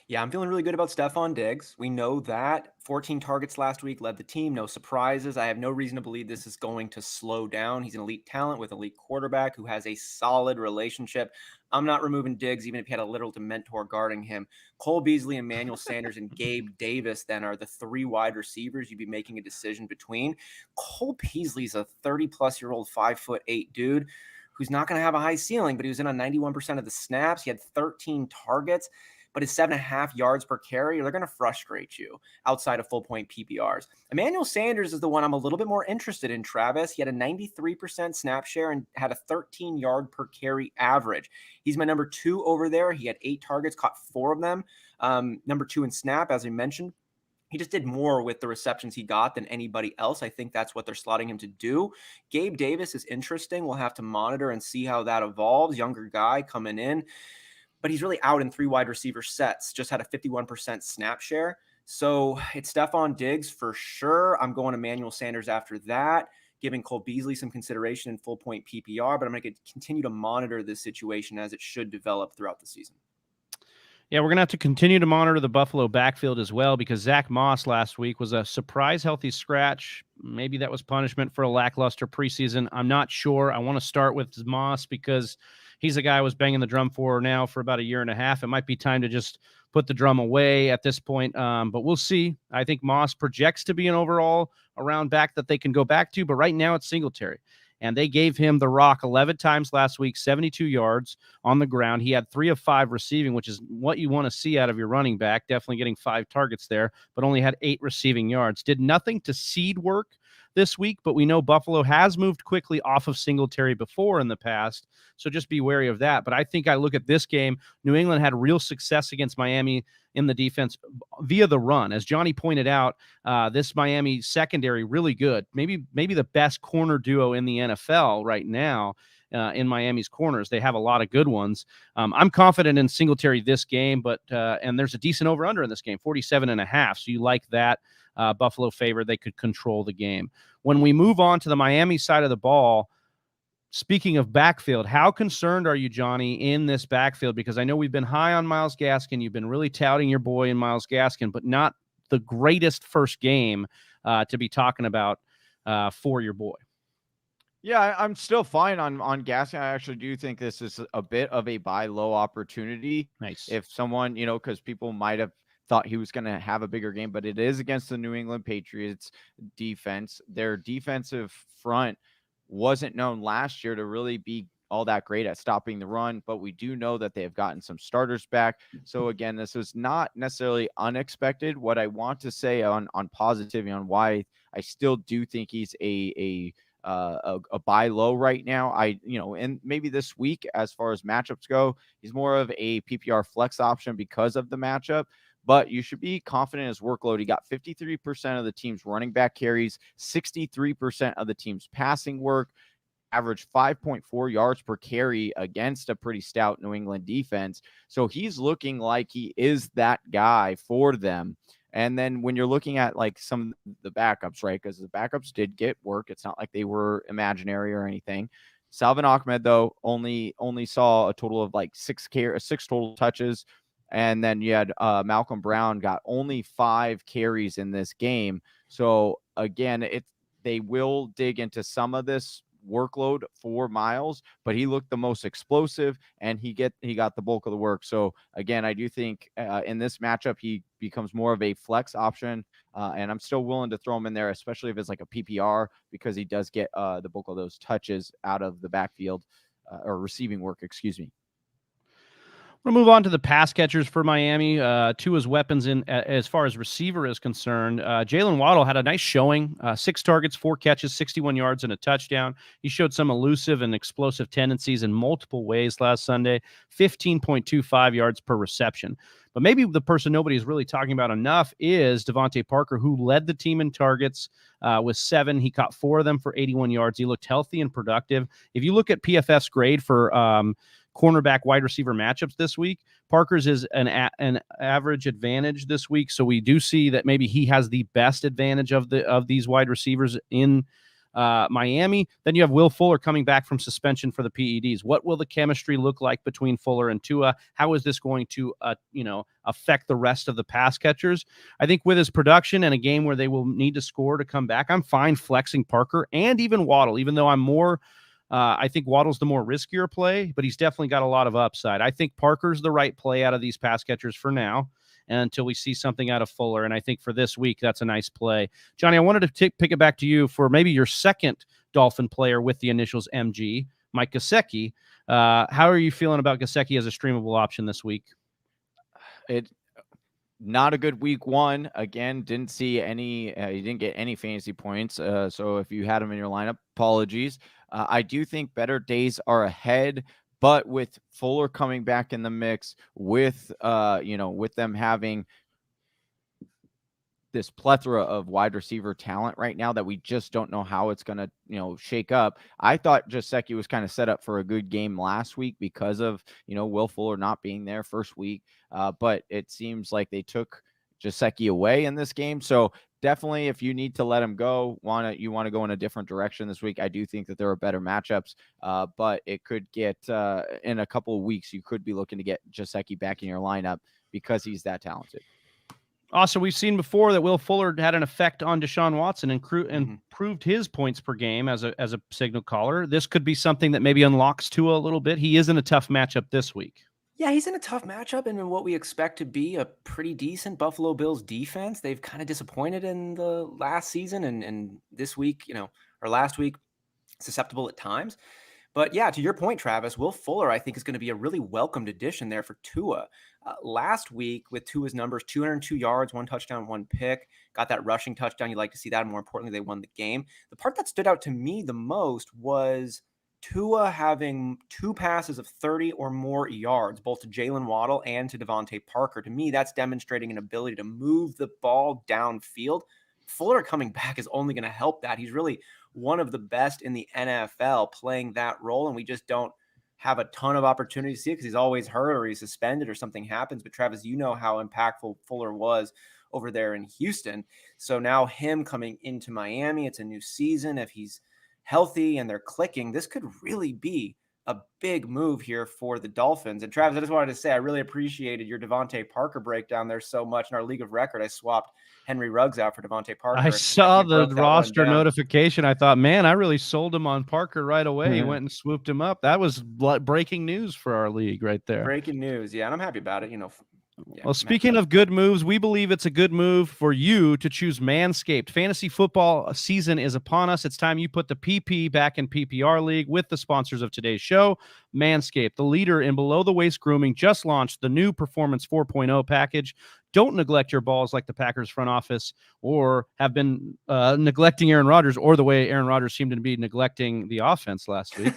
Yeah, I'm feeling really good about Stephon Diggs. We know that 14 targets last week, led the team, no surprises. I have no reason to believe this is going to slow down. He's an elite talent with an elite quarterback who has a solid relationship. I'm not removing Diggs, even if he had a literal Dementor guarding him. Cole Beasley, Emmanuel Sanders, and Gabe Davis then are the 3 wide receivers you'd be making a decision between. Cole Beasley's a 30-plus-year-old 5'8" dude who's not going to have a high ceiling, but he was in on 91% of the snaps. He had 13 targets, but his 7.5 yards per carry, they're going to frustrate you outside of full point PPRs. Emmanuel Sanders is the one I'm a little bit more interested in, Travis. He had a 93% snap share and had a 13 yard per carry average. He's my number 2 over there. He had 8 targets, caught 4 of them. Number 2 in snap, as I mentioned. He just did more with the receptions he got than anybody else. I think that's what they're slotting him to do. Gabe Davis is interesting. We'll have to monitor and see how that evolves. Younger guy coming in, but he's really out in 3 wide receiver sets, just had a 51% snap share. So it's Stephon Diggs for sure. I'm going Emmanuel Sanders after that, giving Cole Beasley some consideration in full point PPR, but I'm going to continue to monitor this situation as it should develop throughout the season. Yeah, we're going to have to continue to monitor the Buffalo backfield as well, because Zach Moss last week was a surprise healthy scratch. Maybe that was punishment for a lackluster preseason. I'm not sure. I want to start with Moss because he's a guy I was banging the drum for now for about a year and a half. It might be time to just put the drum away at this point, but we'll see. I think Moss projects to be an overall around back that they can go back to, but right now it's Singletary. And they gave him the rock 11 times last week, 72 yards on the ground. He had 3 of 5 receiving, which is what you want to see out of your running back, definitely getting 5 targets there, but only had 8 receiving yards. Did nothing to seed work this week, but we know Buffalo has moved quickly off of Singletary before in the past, so just be wary of that. But I think I look at this game, New England had real success against Miami in the defense via the run. As Johnny pointed out, this Miami secondary really good, maybe the best corner duo in the NFL right now. In Miami's corners, they have a lot of good ones. I'm confident in Singletary this game, but and there's a decent over-under in this game, 47.5. So you like that. Buffalo favor, they could control the game. When we move on to the Miami side of the ball, speaking of backfield, how concerned are you, Johnny, in this backfield? Because I know we've been high on Myles Gaskin. You've been really touting your boy in Myles Gaskin, but not the greatest first game to be talking about for your boy. Yeah, I'm still fine on Gaskin. I actually do think this is a bit of a buy low opportunity. Nice. If someone, because people might have thought he was going to have a bigger game, but it is against the New England Patriots defense. Their defensive front wasn't known last year to really be all that great at stopping the run, but we do know that they have gotten some starters back. So again, this was not necessarily unexpected. What I want to say on positivity on why I still do think he's a buy low right now. And maybe this week, as far as matchups go, he's more of a PPR flex option because of the matchup. But you should be confident in his workload. He got 53% of the team's running back carries, 63% of the team's passing work, averaged 5.4 yards per carry against a pretty stout New England defense. So he's looking like he is that guy for them. And then when you're looking at like some of the backups, right? Because the backups did get work. It's not like they were imaginary or anything. Salvin Ahmed, though, only saw a total of like 6 total touches. And then you had Malcolm Brown got only 5 carries in this game. So again, they will dig into some of this workload for Myles, but he looked the most explosive and he got the bulk of the work. So again, I do think in this matchup, he becomes more of a flex option. And I'm still willing to throw him in there, especially if it's like a PPR, because he does get the bulk of those touches out of the backfield or receiving work, excuse me. We'll move on to the pass catchers for Miami. Tua's weapons as far as receiver is concerned. Jalen Waddle had a nice showing, 6 targets, 4 catches, 61 yards, and a touchdown. He showed some elusive and explosive tendencies in multiple ways last Sunday, 15.25 yards per reception. But maybe the person nobody's really talking about enough is Devontae Parker, who led the team in targets with 7. He caught 4 of them for 81 yards. He looked healthy and productive. If you look at PFF's grade for cornerback wide receiver matchups this week, Parker's is an average advantage this week. So we do see that maybe he has the best advantage of these wide receivers in Miami. Then you have Will Fuller coming back from suspension for the PEDs. What will the chemistry look like between Fuller and Tua? How is this going to affect the rest of the pass catchers? I think with his production and a game where they will need to score to come back, I'm fine flexing Parker and even Waddle, even though I'm more I think Waddle's the more riskier play, but he's definitely got a lot of upside. I think Parker's the right play out of these pass catchers for now, and until we see something out of Fuller. And I think for this week, that's a nice play. Johnny, I wanted to pick it back to you for maybe your second Dolphin player with the initials MG, Mike Gesicki. How are you feeling about Gesicki as a streamable option this week? Not a good week 1. Again, didn't see any, you didn't get any fantasy points. So if you had him in your lineup, apologies. I do think better days are ahead, but with Fuller coming back in the mix, with with them having this plethora of wide receiver talent right now that we just don't know how it's going to, shake up. I thought Gesicki was kind of set up for a good game last week because of, Will Fuller not being there first week. But it seems like they took Gesicki away in this game. So definitely, if you need to let him go, you want to go in a different direction this week. I do think that there are better matchups, but it could get in a couple of weeks, you could be looking to get Gesicki back in your lineup because he's that talented. Also, we've seen before that Will Fuller had an effect on Deshaun Watson and improved his points per game as a signal caller. This could be something that maybe unlocks Tua a little bit. He is in a tough matchup this week. Yeah, he's in a tough matchup and in what we expect to be a pretty decent Buffalo Bills defense. They've kind of disappointed in the last season and this week, or last week, susceptible at times. But yeah, to your point, Travis, Will Fuller, I think, is going to be a really welcomed addition there for Tua. Last week, with Tua's numbers, 202 yards, 1 touchdown, 1 pick, got that rushing touchdown. You like to see that. And more importantly, they won the game. The part that stood out to me the most was Tua having 2 passes of 30 or more yards, both to Jalen Waddle and to Devontae Parker. To me, that's demonstrating an ability to move the ball downfield. Fuller coming back is only going to help that. He's really one of the best in the NFL playing that role, and we just don't have a ton of opportunity to see it because he's always hurt or he's suspended or something happens. But Travis, you know how impactful Fuller was over there in Houston. So now him coming into Miami, it's a new season. If he's healthy and they're clicking, this could really be a big move here for the Dolphins. And Travis, I just wanted to say I really appreciated your Devontae Parker breakdown there so much. In our League of Record, I swapped Henry Ruggs out for Devontae Parker. I saw the roster notification. I thought, man, I really sold him on Parker right away. He went and swooped him up. That was breaking news for our league right there. Breaking news. Yeah, and I'm happy about it. Yeah, well, speaking of good moves, we believe it's a good move for you to choose Manscaped. Fantasy football season is upon us. It's time you put the PP back in PPR League with the sponsors of today's show. Manscaped, the leader in below-the-waist grooming, just launched the new Performance 4.0 package. Don't neglect your balls like the Packers front office or have been neglecting Aaron Rodgers, or the way Aaron Rodgers seemed to be neglecting the offense last week.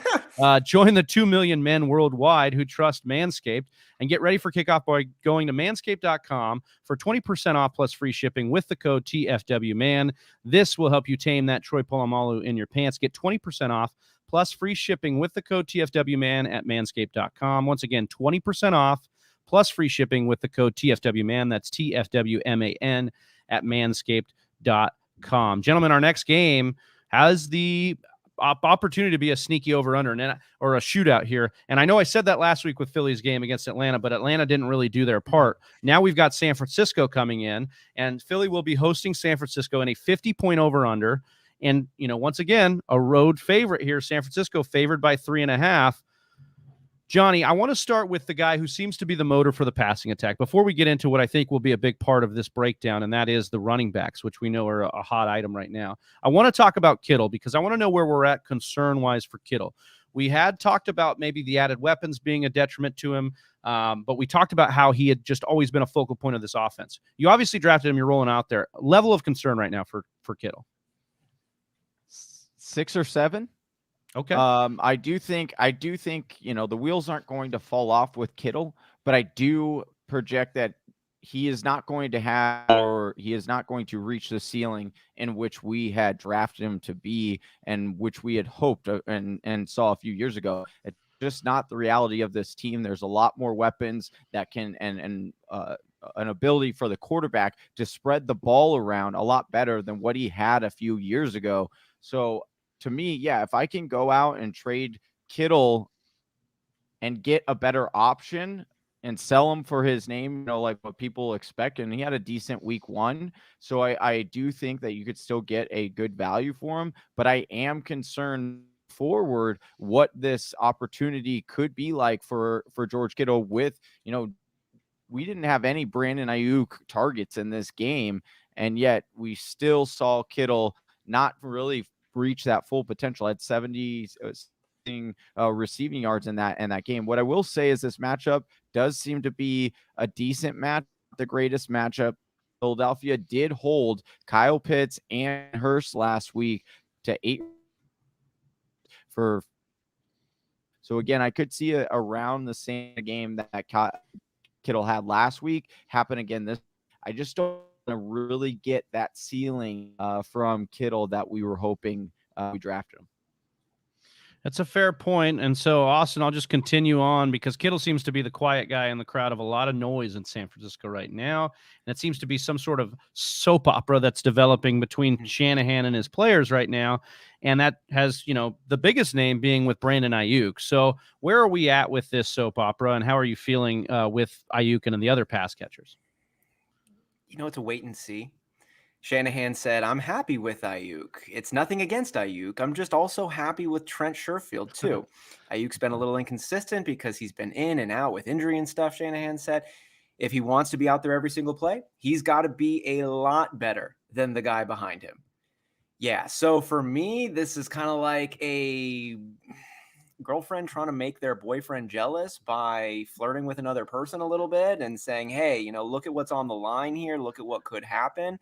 Join the 2 million men worldwide who trust Manscaped and get ready for kickoff by going to manscaped.com for 20% off plus free shipping with the code TFWMAN. This will help you tame that Troy Polamalu in your pants. Get 20% off plus free shipping with the code TFWMAN at manscaped.com. Once again, 20% off plus free shipping with the code TFWMAN. That's TFWMAN at manscaped.com. Gentlemen, our next game has the opportunity to be a sneaky over-under or a shootout here. And I know I said that last week with Philly's game against Atlanta, but Atlanta didn't really do their part. Now we've got San Francisco coming in, and Philly will be hosting San Francisco in a 50-point over-under. And, once again, a road favorite here. San Francisco favored by 3.5. Johnny, I want to start with the guy who seems to be the motor for the passing attack before we get into what I think will be a big part of this breakdown, and that is the running backs, which we know are a hot item right now. I want to talk about Kittle because I want to know where we're at concern-wise for Kittle. We had talked about maybe the added weapons being a detriment to him, but we talked about how he had just always been a focal point of this offense. You obviously drafted him. You're rolling out there. Level of concern right now for Kittle. 6 or 7. Okay. I do think the wheels aren't going to fall off with Kittle, but I do project that he is not going to reach the ceiling in which we had drafted him to be, and which we had hoped and saw a few years ago. It's just not the reality of this team. There's a lot more weapons that can and an ability for the quarterback to spread the ball around a lot better than what he had a few years ago. So to me, yeah, if I can go out and trade Kittle and get a better option and sell him for his name, like what people expect, and he had a decent week 1. So I do think that you could still get a good value for him, but I am concerned forward what this opportunity could be like for George Kittle with, we didn't have any Brandon Ayuk targets in this game, and yet we still saw Kittle not really reach that full potential at 70 receiving yards in that game. What I will say is this matchup does seem to be a decent match, the greatest matchup. Philadelphia did hold Kyle Pitts and Hurst last week to 8 for. So again, I could see around the same game that Kittle had last week happen again this. I just don't really get that ceiling from Kittle that we were hoping we drafted him. That's a fair point. And so, Austin, I'll just continue on because Kittle seems to be the quiet guy in the crowd of a lot of noise in San Francisco right now. And it seems to be some sort of soap opera that's developing between Shanahan and his players right now. And that has, the biggest name being with Brandon Ayuk. So where are we at with this soap opera, and how are you feeling with Ayuk and the other pass catchers? It's a wait and see. Shanahan said, I'm happy with Ayuk. It's nothing against Ayuk. I'm just also happy with Trent Sherfield, too. Ayuk's been a little inconsistent because he's been in and out with injury and stuff, Shanahan said. If he wants to be out there every single play, he's got to be a lot better than the guy behind him. Yeah, so for me, this is kind of like a girlfriend trying to make their boyfriend jealous by flirting with another person a little bit and saying, hey, look at what's on the line here. Look at what could happen.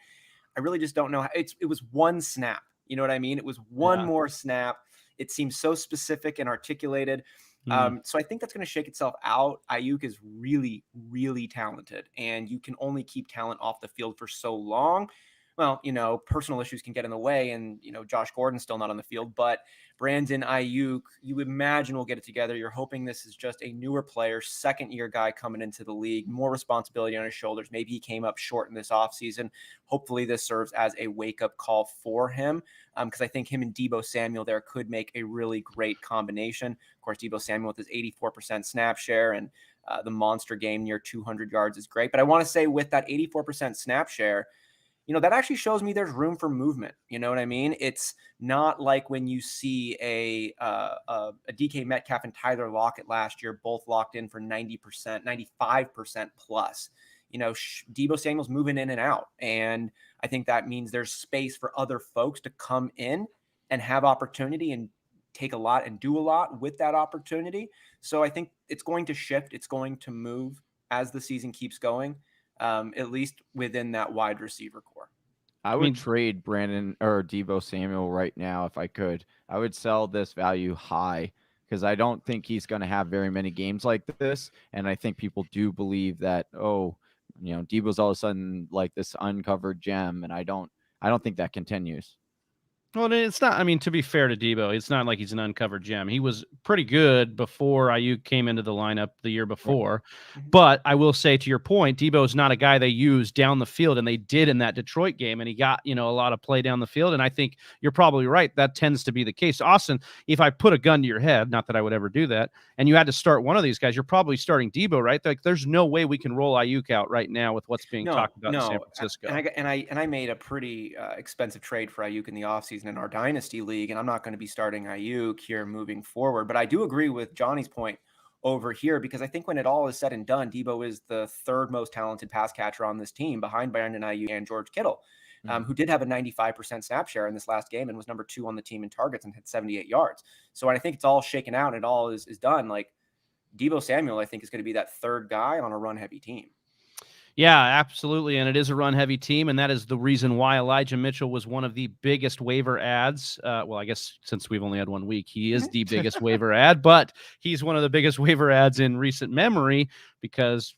I really just don't know how it was one snap. You know what I mean? It was one more snap. It seems so specific and articulated. So I think that's going to shake itself out. Ayuk is really, really talented, and you can only keep talent off the field for so long. Well, personal issues can get in the way, and, Josh Gordon's still not on the field, but Brandon Ayuk, you imagine we'll get it together. You're hoping this is just a newer player, second-year guy coming into the league, more responsibility on his shoulders. Maybe he came up short in this offseason. Hopefully this serves as a wake-up call for him, because I think him and Deebo Samuel there could make a really great combination. Of course, Deebo Samuel with his 84% snap share and the monster game near 200 yards is great. But I want to say with that 84% snap share, that actually shows me there's room for movement. You know what I mean? It's not like when you see a DK Metcalf and Tyler Lockett last year, both locked in for 90%, 95% plus. Deebo Samuel's moving in and out. And I think that means there's space for other folks to come in and have opportunity and take a lot and do a lot with that opportunity. So I think it's going to shift. It's going to move as the season keeps going. At least within that wide receiver core. I would trade Brandon or Deebo Samuel right now if I could. I would sell this value high because I don't think he's going to have very many games like this. And I think people do believe that, Deebo's all of a sudden like this uncovered gem. And I don't think that continues. Well, it's not. I mean, to be fair to Deebo, it's not like he's an uncovered gem. He was pretty good before Ayuk came into the lineup the year before. Right. But I will say, to your point, Deebo is not a guy they use down the field, and they did in that Detroit game, and he got a lot of play down the field. And I think you're probably right. That tends to be the case. Austin, if I put a gun to your head, not that I would ever do that, and you had to start one of these guys, you're probably starting Deebo, right? Like, there's no way we can roll Ayuk out right now with what's being talked about in San Francisco. And I made a pretty expensive trade for Ayuk in the offseason in our dynasty league, and I'm not going to be starting Ayuk here moving forward. But I do agree with Johnny's point over here, because I think when it all is said and done, Deebo is the third most talented pass catcher on this team behind Brandon Ayuk and George Kittle. who did have a 95% snap share in this last game and was number 2 on the team in targets and hit 78 yards. So when I think it's all shaken out and it all is done, like Deebo Samuel, I think is going to be that third guy on a run heavy team. Yeah, absolutely. And it is a run heavy team. And that is the reason why Elijah Mitchell was one of the biggest waiver ads. Well, I guess since we've only had 1 week, he is the biggest waiver ad, but he's one of the biggest waiver ads in recent memory because,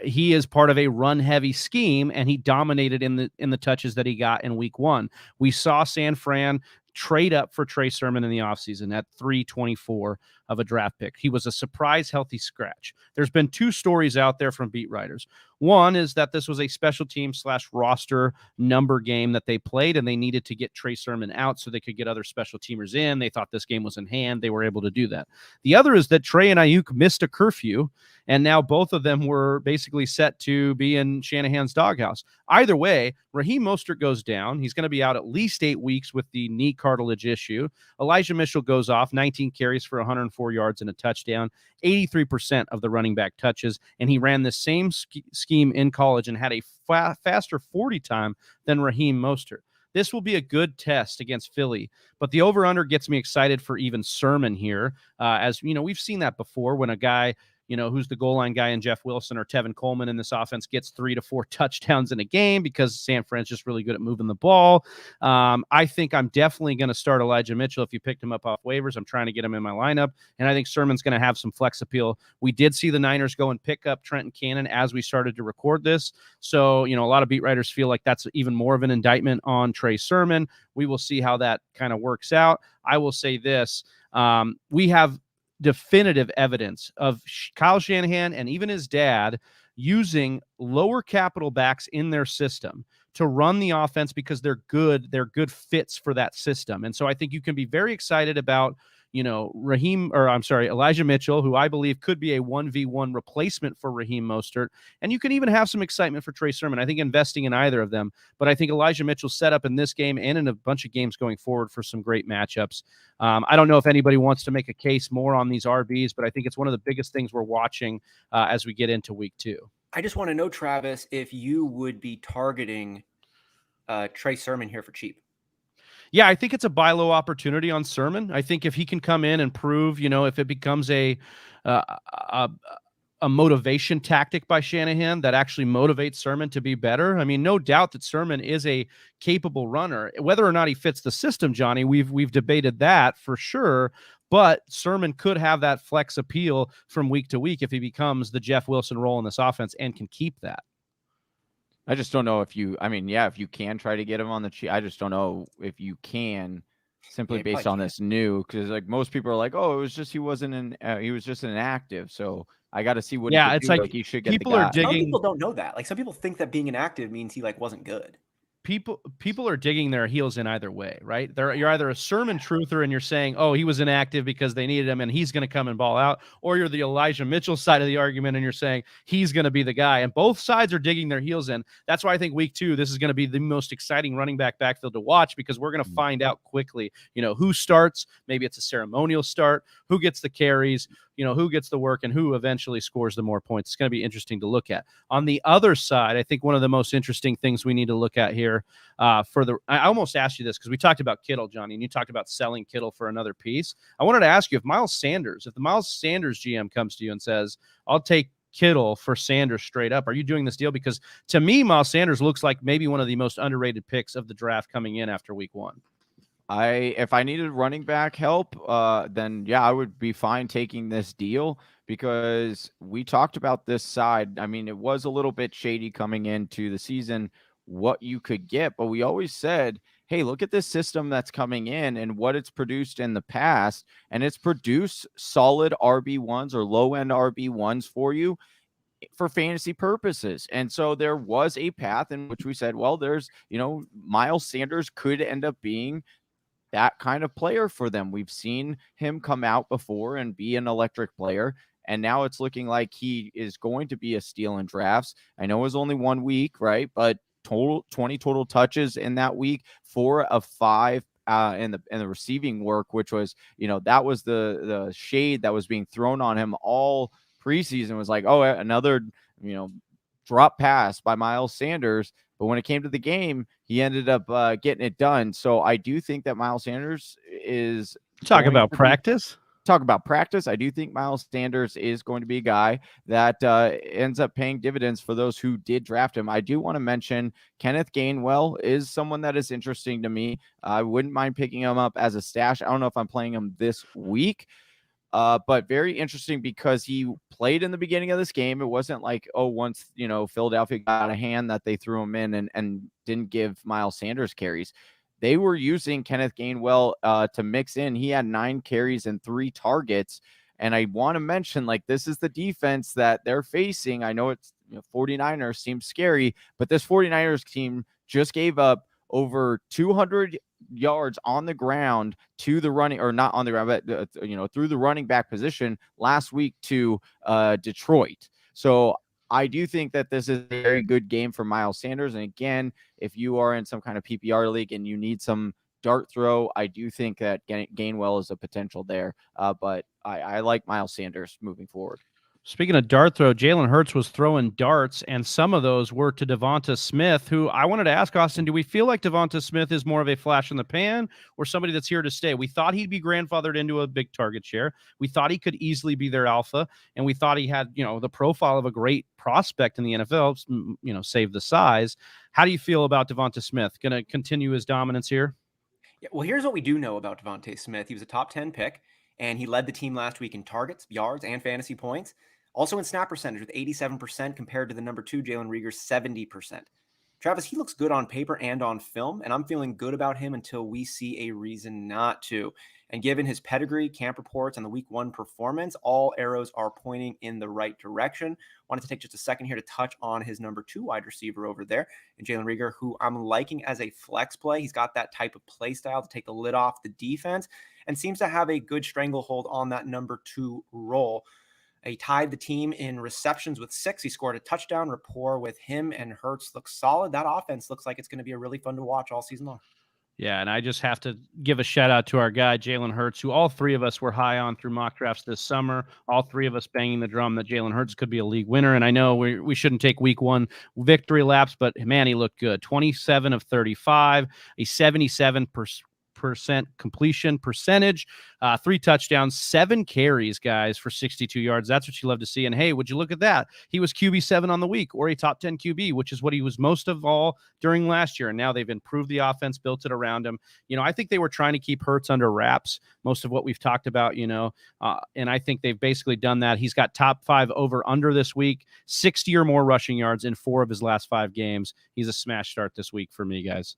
he is part of a run heavy scheme and he dominated in the touches that he got in week 1. We saw San Fran trade up for Trey Sermon in the offseason at 324 of a draft pick. He was a surprise healthy scratch. There's been 2 stories out there from beat writers. One is that this was a special team / roster number game that they played and they needed to get Trey Sermon out so they could get other special teamers in. They thought this game was in hand. They were able to do that. The other is that Trey and Ayuk missed a curfew and now both of them were basically set to be in Shanahan's doghouse. Either way, Raheem Mostert goes down. He's going to be out at least 8 weeks with the knee cartilage issue. Elijah Mitchell goes off, 19 carries for 104 yards and a touchdown, 83% of the running back touches, and he ran the same scheme in college and had a faster 40 time than Raheem Mostert. This will be a good test against Philly, but the over-under gets me excited for even Sermon here. As you know, we've seen that before when a guy, who's the goal line guy in Jeff Wilson or Tevin Coleman in this offense gets 3 to 4 touchdowns in a game because San Fran's just really good at moving the ball. I think I'm definitely going to start Elijah Mitchell if you picked him up off waivers. I'm trying to get him in my lineup, and I think Sermon's going to have some flex appeal. We did see the Niners go and pick up Trenton Cannon as we started to record this. So, a lot of beat writers feel like that's even more of an indictment on Trey Sermon. We will see how that kind of works out. I will say this. We have definitive evidence of Kyle Shanahan and even his dad using lower capital backs in their system to run the offense because they're good fits for that system. And so I think you can be very excited about, Elijah Mitchell, who I believe could be a 1v1 replacement for Raheem Mostert. And you can even have some excitement for Trey Sermon. I think investing in either of them, but I think Elijah Mitchell's set up in this game and in a bunch of games going forward for some great matchups. I don't know if anybody wants to make a case more on these RBs, but I think it's one of the biggest things we're watching as we get into week 2. I just want to know, Travis, if you would be targeting Trey Sermon here for cheap. Yeah, I think it's a buy low opportunity on Sermon. I think if he can come in and prove, if it becomes a motivation tactic by Shanahan that actually motivates Sermon to be better. I mean, no doubt that Sermon is a capable runner. Whether or not he fits the system, Johnny, we've debated that for sure. But Sermon could have that flex appeal from week to week if he becomes the Jeff Wilson role in this offense and can keep that. I just don't know if you can try to get him on the cheap. I just don't know if you can simply based on this new, because like most people are like, oh, it was just he was just inactive. So I got to see what. Yeah, it's like he should get. People are digging. Some people don't know that. Like some people think that being inactive means he wasn't good. People are digging their heels in either way, right? You're either a Sermon truther and you're saying, oh, he was inactive because they needed him and he's going to come and ball out, or you're the Elijah Mitchell side of the argument and you're saying he's going to be the guy. And both sides are digging their heels in. That's why I think week 2, this is going to be the most exciting running back backfield to watch, because we're going to find out quickly, who starts. Maybe it's a ceremonial start, who gets the carries, who gets the work and who eventually scores the more points. It's going to be interesting to look at. On the other side, I think one of the most interesting things we need to look at here I almost asked you this because we talked about Kittle, Johnny, and you talked about selling Kittle for another piece. I wanted to ask you if the Miles Sanders GM comes to you and says, I'll take Kittle for Sanders straight up, are you doing this deal? Because to me, Miles Sanders looks like maybe one of the most underrated picks of the draft coming in after week 1. If I needed running back help, then yeah, I would be fine taking this deal, because we talked about this side. I mean, it was a little bit shady coming into the season what you could get, but we always said, hey, look at this system that's coming in and what it's produced in the past, and it's produced solid RB1s or low end RB1s for you for fantasy purposes. And so there was a path in which we said, well, there's, Miles Sanders could end up being that kind of player for them. We've seen him come out before and be an electric player, and now it's looking like he is going to be a steal in drafts. I know it was only 1 week, right? But 20 total touches in that week, 4 of 5 in the receiving work, which was, that was the shade that was being thrown on him all preseason, was like, oh, another, drop pass by Miles Sanders, but when it came to the game, he ended up getting it done. So I do think that Miles Sanders is Talk about practice. Talk about practice. I do think Miles Sanders is going to be a guy that ends up paying dividends for those who did draft him. I do want to mention Kenneth Gainwell is someone that is interesting to me. I wouldn't mind picking him up as a stash. I don't know if I'm playing him this week. But very interesting because he played in the beginning of this game. It wasn't like, once, Philadelphia got a hand that they threw him in and didn't give Miles Sanders carries. They were using Kenneth Gainwell to mix in. He had 9 carries and 3 targets. And I want to mention, this is the defense that they're facing. I know it's 49ers seems scary, but this 49ers team just gave up over 200 yards on the ground to the running, or not on the ground, but through the running back position last week to Detroit. So I do think that this is a very good game for Miles Sanders. And again, if you are in some kind of PPR league and you need some dart throw, I do think that Gainwell is a potential there. But I like Miles Sanders moving forward. Speaking of dart throw, Jalen Hurts was throwing darts, and some of those were to Devonta Smith, who I wanted to ask Austin, do we feel like Devonta Smith is more of a flash in the pan or somebody that's here to stay? We thought he'd be grandfathered into a big target share. We thought he could easily be their alpha, and we thought he had, the profile of a great prospect in the NFL, save the size. How do you feel about Devonta Smith? Going to continue his dominance here? Yeah, well, here's what we do know about Devonta Smith. He was a top 10 pick, and he led the team last week in targets, yards, and fantasy points. Also in snap percentage with 87% compared to the number 2, Jalen Reagor's 70%. Travis, he looks good on paper and on film, and I'm feeling good about him until we see a reason not to. And given his pedigree, camp reports, and the week 1 performance, all arrows are pointing in the right direction. Wanted to take just a second here to touch on his number 2 wide receiver over there, and Jalen Reagor, who I'm liking as a flex play. He's got that type of play style to take the lid off the defense and seems to have a good stranglehold on that number 2 role. He tied the team in receptions with 6. He scored a touchdown. Rapport with him and Hurts looks solid. That offense looks like it's going to be a really fun to watch all season long. Yeah, and I just have to give a shout out to our guy, Jalen Hurts, who all 3 of us were high on through mock drafts this summer. All 3 of us banging the drum that Jalen Hurts could be a league winner. And I know we shouldn't take week 1 victory laps, but man, he looked good. 27 of 35, a 77% completion percentage, 3 touchdowns, 7 carries, guys, for 62 yards. That's what you love to see. And hey, would you look at that? He was QB7 on the week, or a top 10 QB, which is what he was most of all during last year. And now they've improved the offense, built it around him. I think they were trying to keep Hurts under wraps, most of what we've talked about, and I think they've basically done that. He's got top 5 over under this week, 60 or more rushing yards in 4 of his last 5 games. He's a smash start this week for me, guys.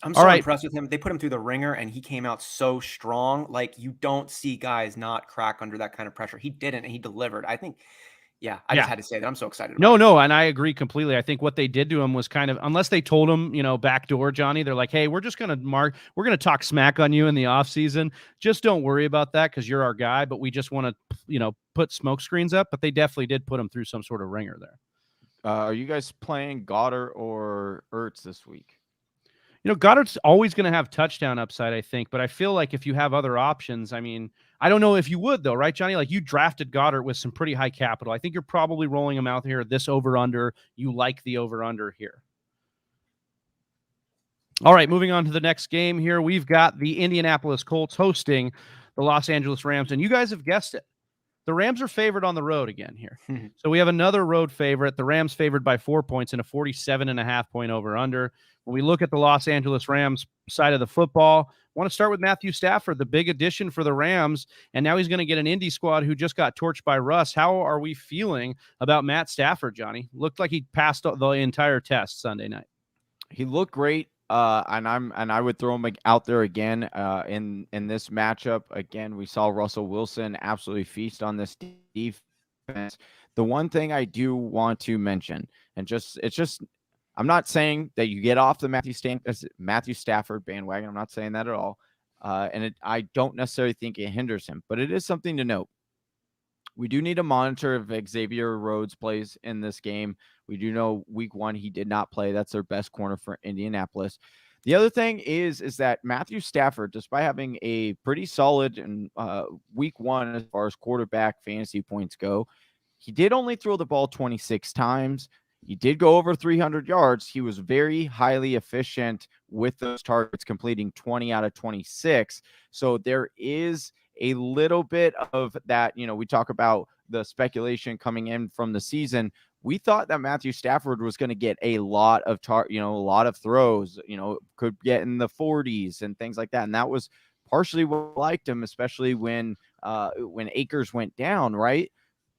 I'm so impressed with him. They put him through the ringer, and he came out so strong. Like, you don't see guys not crack under that kind of pressure. He didn't, and he delivered. I think, I just had to say that. I'm so excited about it. No, and I agree completely. I think what they did to him was kind of, unless they told him, backdoor Johnny, they're like, hey, we're just going to we're going to talk smack on you in the offseason. Just don't worry about that because you're our guy, but we just want to, put smoke screens up. But they definitely did put him through some sort of ringer there. Are you guys playing Goddard or Ertz this week? Goddard's always going to have touchdown upside, I think, but I feel like if you have other options, I mean, I don't know if you would though, right, Johnny? Like, you drafted Goddard with some pretty high capital. I think you're probably rolling him out here. This over-under, you like the over-under here. All right, moving on to the next game here. We've got the Indianapolis Colts hosting the Los Angeles Rams, and you guys have guessed it. The Rams are favored on the road again here. So we have another road favorite. The Rams favored by 4 points in a 47.5 point over-under. When we look at the Los Angeles Rams side of the football, I want to start with Matthew Stafford, the big addition for the Rams, and now he's going to get an Indy squad who just got torched by Russ. How are we feeling about Matt Stafford, Johnny? Looked like he passed the entire test Sunday night. He looked great. And I would throw him out there again in this matchup. Again, we saw Russell Wilson absolutely feast on this defense. The one thing I do want to mention, and I'm not saying that you get off the Matthew Stafford bandwagon. I'm not saying that at all. I don't necessarily think it hinders him, but it is something to note. We do need to monitor if Xavier Rhodes plays in this game. We do know week 1 he did not play. That's their best corner for Indianapolis. The other thing is that Matthew Stafford, despite having a pretty solid week 1 as far as quarterback fantasy points go, he did only throw the ball 26 times. He did go over 300 yards. He was very highly efficient with those targets, completing 20 out of 26. So there is a little bit of that. We talk about the speculation coming in from the season. We thought that Matthew Stafford was going to get a lot of a lot of throws, could get in the 40s and things like that. And that was partially what I liked him, especially when Akers went down, right?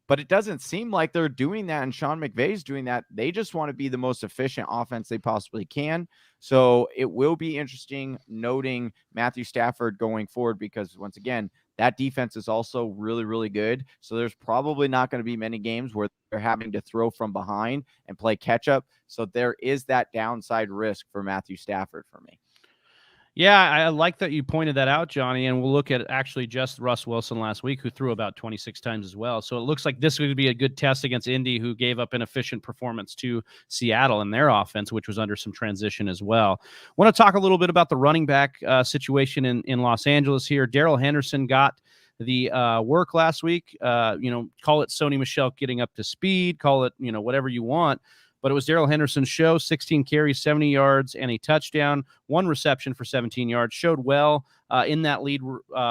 But it doesn't seem like they're doing that, and Sean McVay's doing that. They just want to be the most efficient offense they possibly can. So it will be interesting noting Matthew Stafford going forward, because once again, that defense is also really, really good. So there's probably not going to be many games where they're having to throw from behind and play catch up. So there is that downside risk for Matthew Stafford for me. Yeah, I like that you pointed that out, Johnny, and we'll look at actually just Russ Wilson last week, who threw about 26 times as well. So it looks like this would be a good test against Indy, who gave up an efficient performance to Seattle in their offense, which was under some transition as well. Want to talk a little bit about the running back situation in Los Angeles here. Darrell Henderson got the work last week. Call it Sony Michel getting up to speed, call it, whatever you want. But it was Darrell Henderson's show, 16 carries, 70 yards, and a touchdown, 1 reception for 17 yards. Showed well in that lead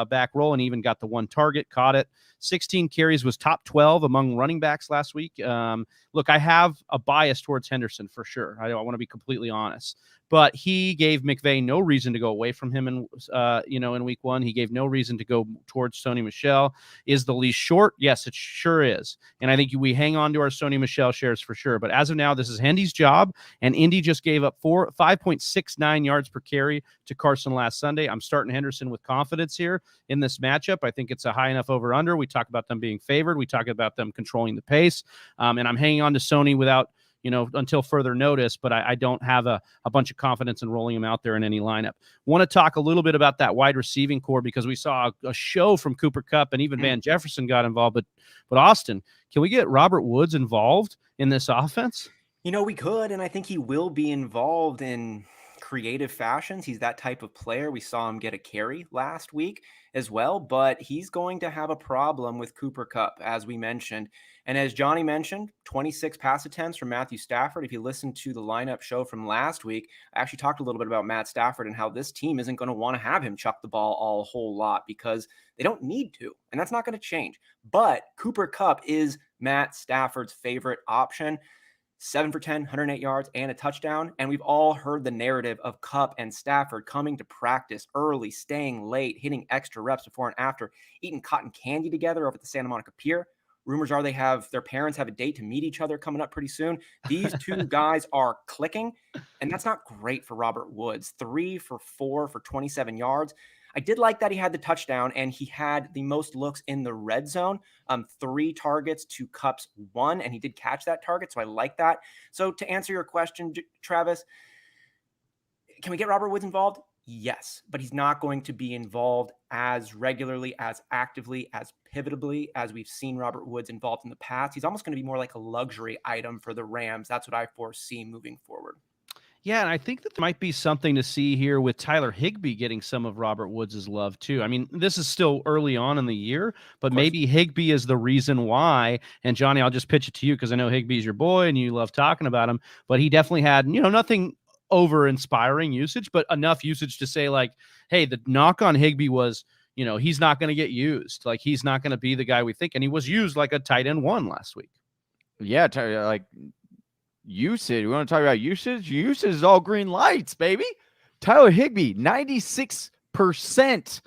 back role, and even got the 1 target, caught it. 16 carries, was top 12 among running backs last week. Look, I have a bias towards Henderson for sure. I want to be completely honest. But he gave McVay no reason to go away from him in week 1. He gave no reason to go towards Sony Michel. Is the leash short? Yes, it sure is. And I think we hang on to our Sony Michel shares for sure. But as of now, this is Hendy's job. And Indy just gave up 5.69 yards per carry to Carson last Sunday. I'm starting Henderson with confidence here in this matchup. I think it's a high enough over-under. We talk about them being favored. We talk about them controlling the pace. And I'm hanging on to Sony without until further notice, but I don't have a bunch of confidence in rolling him out there in any lineup. Want to talk a little bit about that wide receiving core, because we saw a show from Cooper Kupp, and even Van Jefferson got involved. But Austin, can we get Robert Woods involved in this offense? We could, and I think he will be involved in creative fashions. He's that type of player. We saw him get a carry last week as well, but he's going to have a problem with Cooper Kupp, as we mentioned. And as Johnny mentioned, 26 pass attempts from Matthew Stafford. If you listen to the lineup show from last week, I actually talked a little bit about Matt Stafford and how this team isn't going to want to have him chuck the ball a whole lot, because they don't need to, and that's not going to change. But Cooper Kupp is Matt Stafford's favorite option. 7 for 10, 108 yards, and a touchdown. And we've all heard the narrative of Kupp and Stafford coming to practice early, staying late, hitting extra reps before and after, eating cotton candy together over at the Santa Monica Pier. Rumors are their parents have a date to meet each other coming up pretty soon. These two guys are clicking, and that's not great for Robert Woods. 3 for 4 for 27 yards. I did like that he had the touchdown, and he had the most looks in the red zone, 3 targets to Kupp's 1, and he did catch that target, so I like that. So to answer your question, Travis, can we get Robert Woods involved? Yes, but he's not going to be involved as regularly, as actively, as pivotably as we've seen Robert Woods involved in the past. He's almost going to be more like a luxury item for the Rams. That's what I foresee moving forward. Yeah, and I think that there might be something to see here with Tyler Higbee getting some of Robert Woods' love too. I mean, this is still early on in the year, but maybe Higbee is the reason why. And Johnny, I'll just pitch it to you because I know Higbee's your boy and you love talking about him, but he definitely had, nothing over-inspiring usage, but enough usage to say like, hey, the knock on Higbee was, he's not going to get used. Like, he's not going to be the guy we think. And he was used like a tight end 1 last week. Yeah, like usage. We want to talk about usage. Usage is all green lights, baby. Tyler Higbee, 96%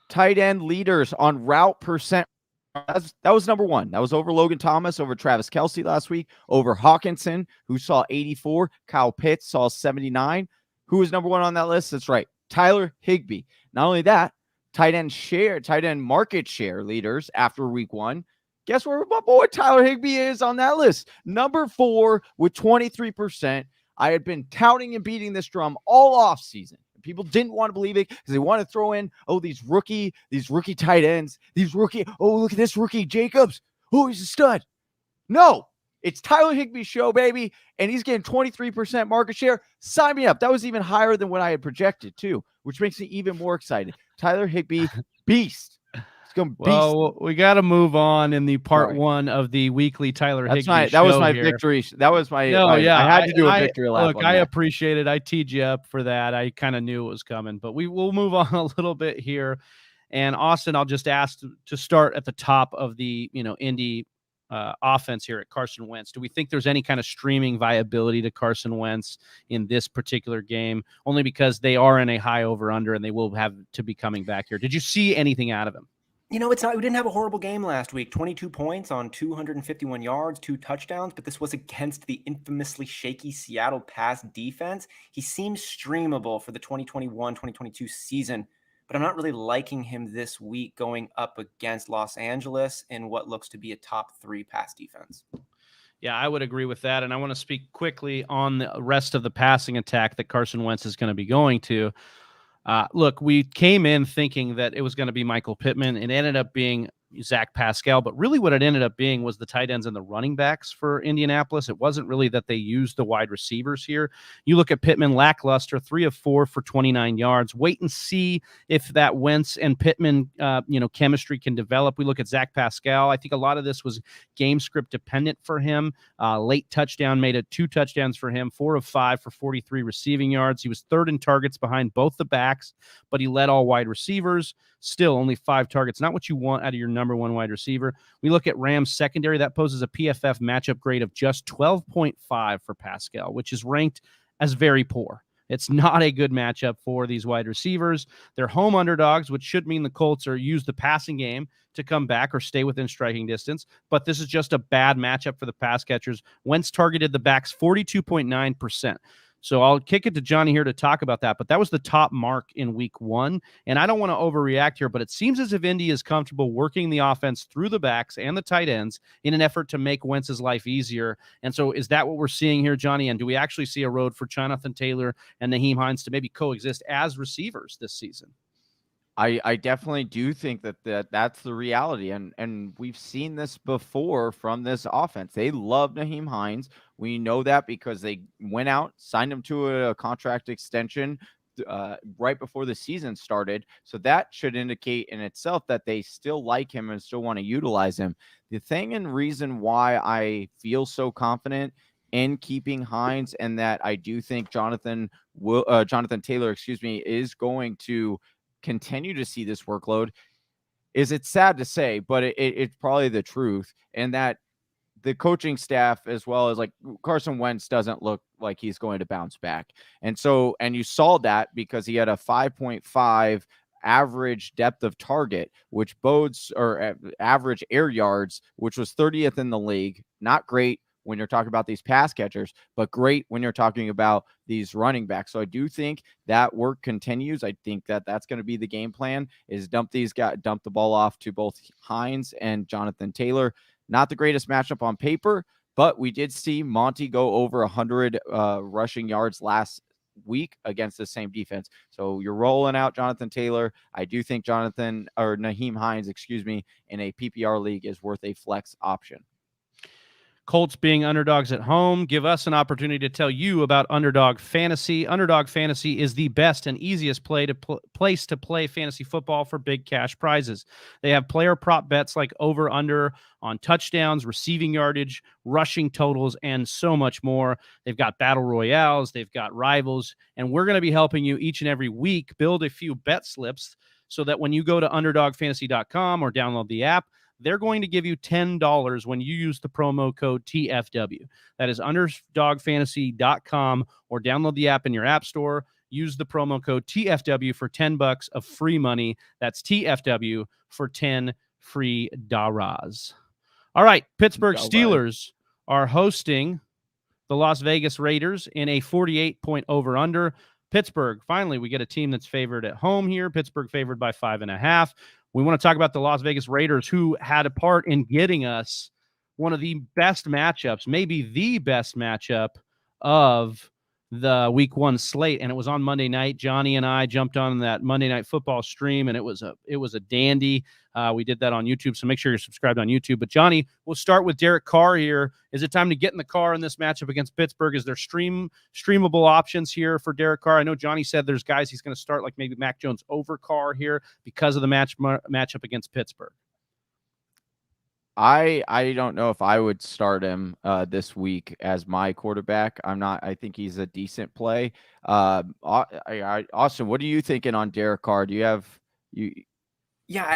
tight end leaders on route percent. That was number 1. That was over Logan Thomas, over Travis Kelce last week, over Hawkinson, who saw 84. Kyle Pitts saw 79. Who was number 1 on that list? That's right, Tyler Higbee. Not only that, tight end market share leaders after week 1. Guess where my boy Tyler Higbee is on that list? Number 4 with 23%. I had been touting and beating this drum all off season. People didn't want to believe it because they want to throw in, these rookie tight ends, look at this rookie Jacobs. Oh, he's a stud. No, it's Tyler Higbee's show, baby. And he's getting 23% market share. Sign me up. That was even higher than what I had projected too, which makes me even more excited. Tyler Higbee, beast. It's going to be Well, we got to move on in the part Sorry. 1 of the weekly Tyler That's Higbee that was show my here. victory. That was my, No, yeah, I had to do a victory lap look, on I that. appreciate it. I teed you up for that. I kind of knew it was coming, but will move on a little bit here. And Austin, I'll just ask to start at the top of the, Indy offense here at Carson Wentz. Do we think there's any kind of streaming viability to Carson Wentz in this particular game? Only because they are in a high over-under and they will have to be coming back here. Did you see anything out of him? It's not. We didn't have a horrible game last week. 22 points on 251 yards, 2 touchdowns, but this was against the infamously shaky Seattle pass defense. He seems streamable for the 2021-2022 season, but I'm not really liking him this week going up against Los Angeles in what looks to be a top 3 pass defense. Yeah, I would agree with that. And I want to speak quickly on the rest of the passing attack that Carson Wentz is going to be going to. Look, we came in thinking that it was going to be Michael Pittman. It ended up being Zach Pascal, but really what it ended up being was the tight ends and the running backs for Indianapolis. It wasn't really that they used the wide receivers here. You look at Pittman, lackluster, 3 of 4 for 29 yards. Wait and see if that Wentz and Pittman, chemistry can develop. We look at Zach Pascal. I think a lot of this was game script dependent for him. Late touchdown made it 2 touchdowns for him, 4 of 5 for 43 receiving yards. He was 3rd in targets behind both the backs, but he led all wide receivers. Still only 5 targets, not what you want out of your number 1 wide receiver. We look at Rams secondary. That poses a PFF matchup grade of just 12.5 for Pascal, which is ranked as very poor. It's not a good matchup for these wide receivers. They're home underdogs, which should mean the Colts use the passing game to come back or stay within striking distance. But this is just a bad matchup for the pass catchers. Wentz targeted the backs 42.9%. So I'll kick it to Johnny here to talk about that. But that was the top mark in week 1. And I don't want to overreact here, but it seems as if Indy is comfortable working the offense through the backs and the tight ends in an effort to make Wentz's life easier. And so is that what we're seeing here, Johnny? And do we actually see a road for Jonathan Taylor and Nyheim Hines to maybe coexist as receivers this season? I definitely do think that's the reality. And we've seen this before from this offense. They love Nyheim Hines. We know that because they went out, signed him to a contract extension right before the season started. So that should indicate in itself that they still like him and still want to utilize him. The thing and reason why I feel so confident in keeping Hines and that I do think Jonathan Taylor, is going to continue to see this workload it's sad to say, but it's probably the truth. And that the coaching staff, as well as like Carson Wentz, doesn't look like he's going to bounce back. And you saw that because he had a 5.5 average depth of target, which bodes, or average air yards, which was 30th in the league. Not great when you're talking about these pass catchers, but great when you're talking about these running backs. So I do think that work continues. I think that's going to be the game plan, is dump the ball off to both Hines and Jonathan Taylor. Not the greatest matchup on paper, but we did see Monty go over 100 rushing yards last week against the same defense. So you're rolling out Jonathan Taylor. I do think Nyheim Hines, in a PPR league is worth a flex option. Colts being underdogs at home give us an opportunity to tell you about Underdog Fantasy. Underdog Fantasy is the best and easiest place to play fantasy football for big cash prizes. They have player prop bets like over-under on touchdowns, receiving yardage, rushing totals, and so much more. They've got battle royales, they've got rivals, and we're going to be helping you each and every week build a few bet slips so that when you go to underdogfantasy.com or download the app, they're going to give you $10 when you use the promo code TFW. That is underdogfantasy.com, or download the app in your app store. Use the promo code TFW for $10 of free money. That's TFW for 10 free dollars. All right, Pittsburgh Steelers are hosting the Las Vegas Raiders in a 48-point over-under. Pittsburgh, finally, we get a team that's favored at home here. Pittsburgh favored by 5.5. We want to talk about the Las Vegas Raiders, who had a part in getting us one of the best matchups, maybe the best matchup of the week 1 slate, and it was on Monday night. Johnny and I jumped on that Monday Night Football stream, and it was a dandy. We did that on YouTube, so make sure you're subscribed on YouTube. But Johnny, we'll start with Derek Carr here. Is it time to get in the car in this matchup against Pittsburgh? Is there streamable options here for Derek Carr? I know Johnny said there's guys he's going to start, like maybe Mac Jones over Carr here because of the matchup against Pittsburgh. I don't know if I would start him this week as my quarterback. I think he's a decent play. Austin, what are you thinking on Derek Carr? Do you have you? Yeah,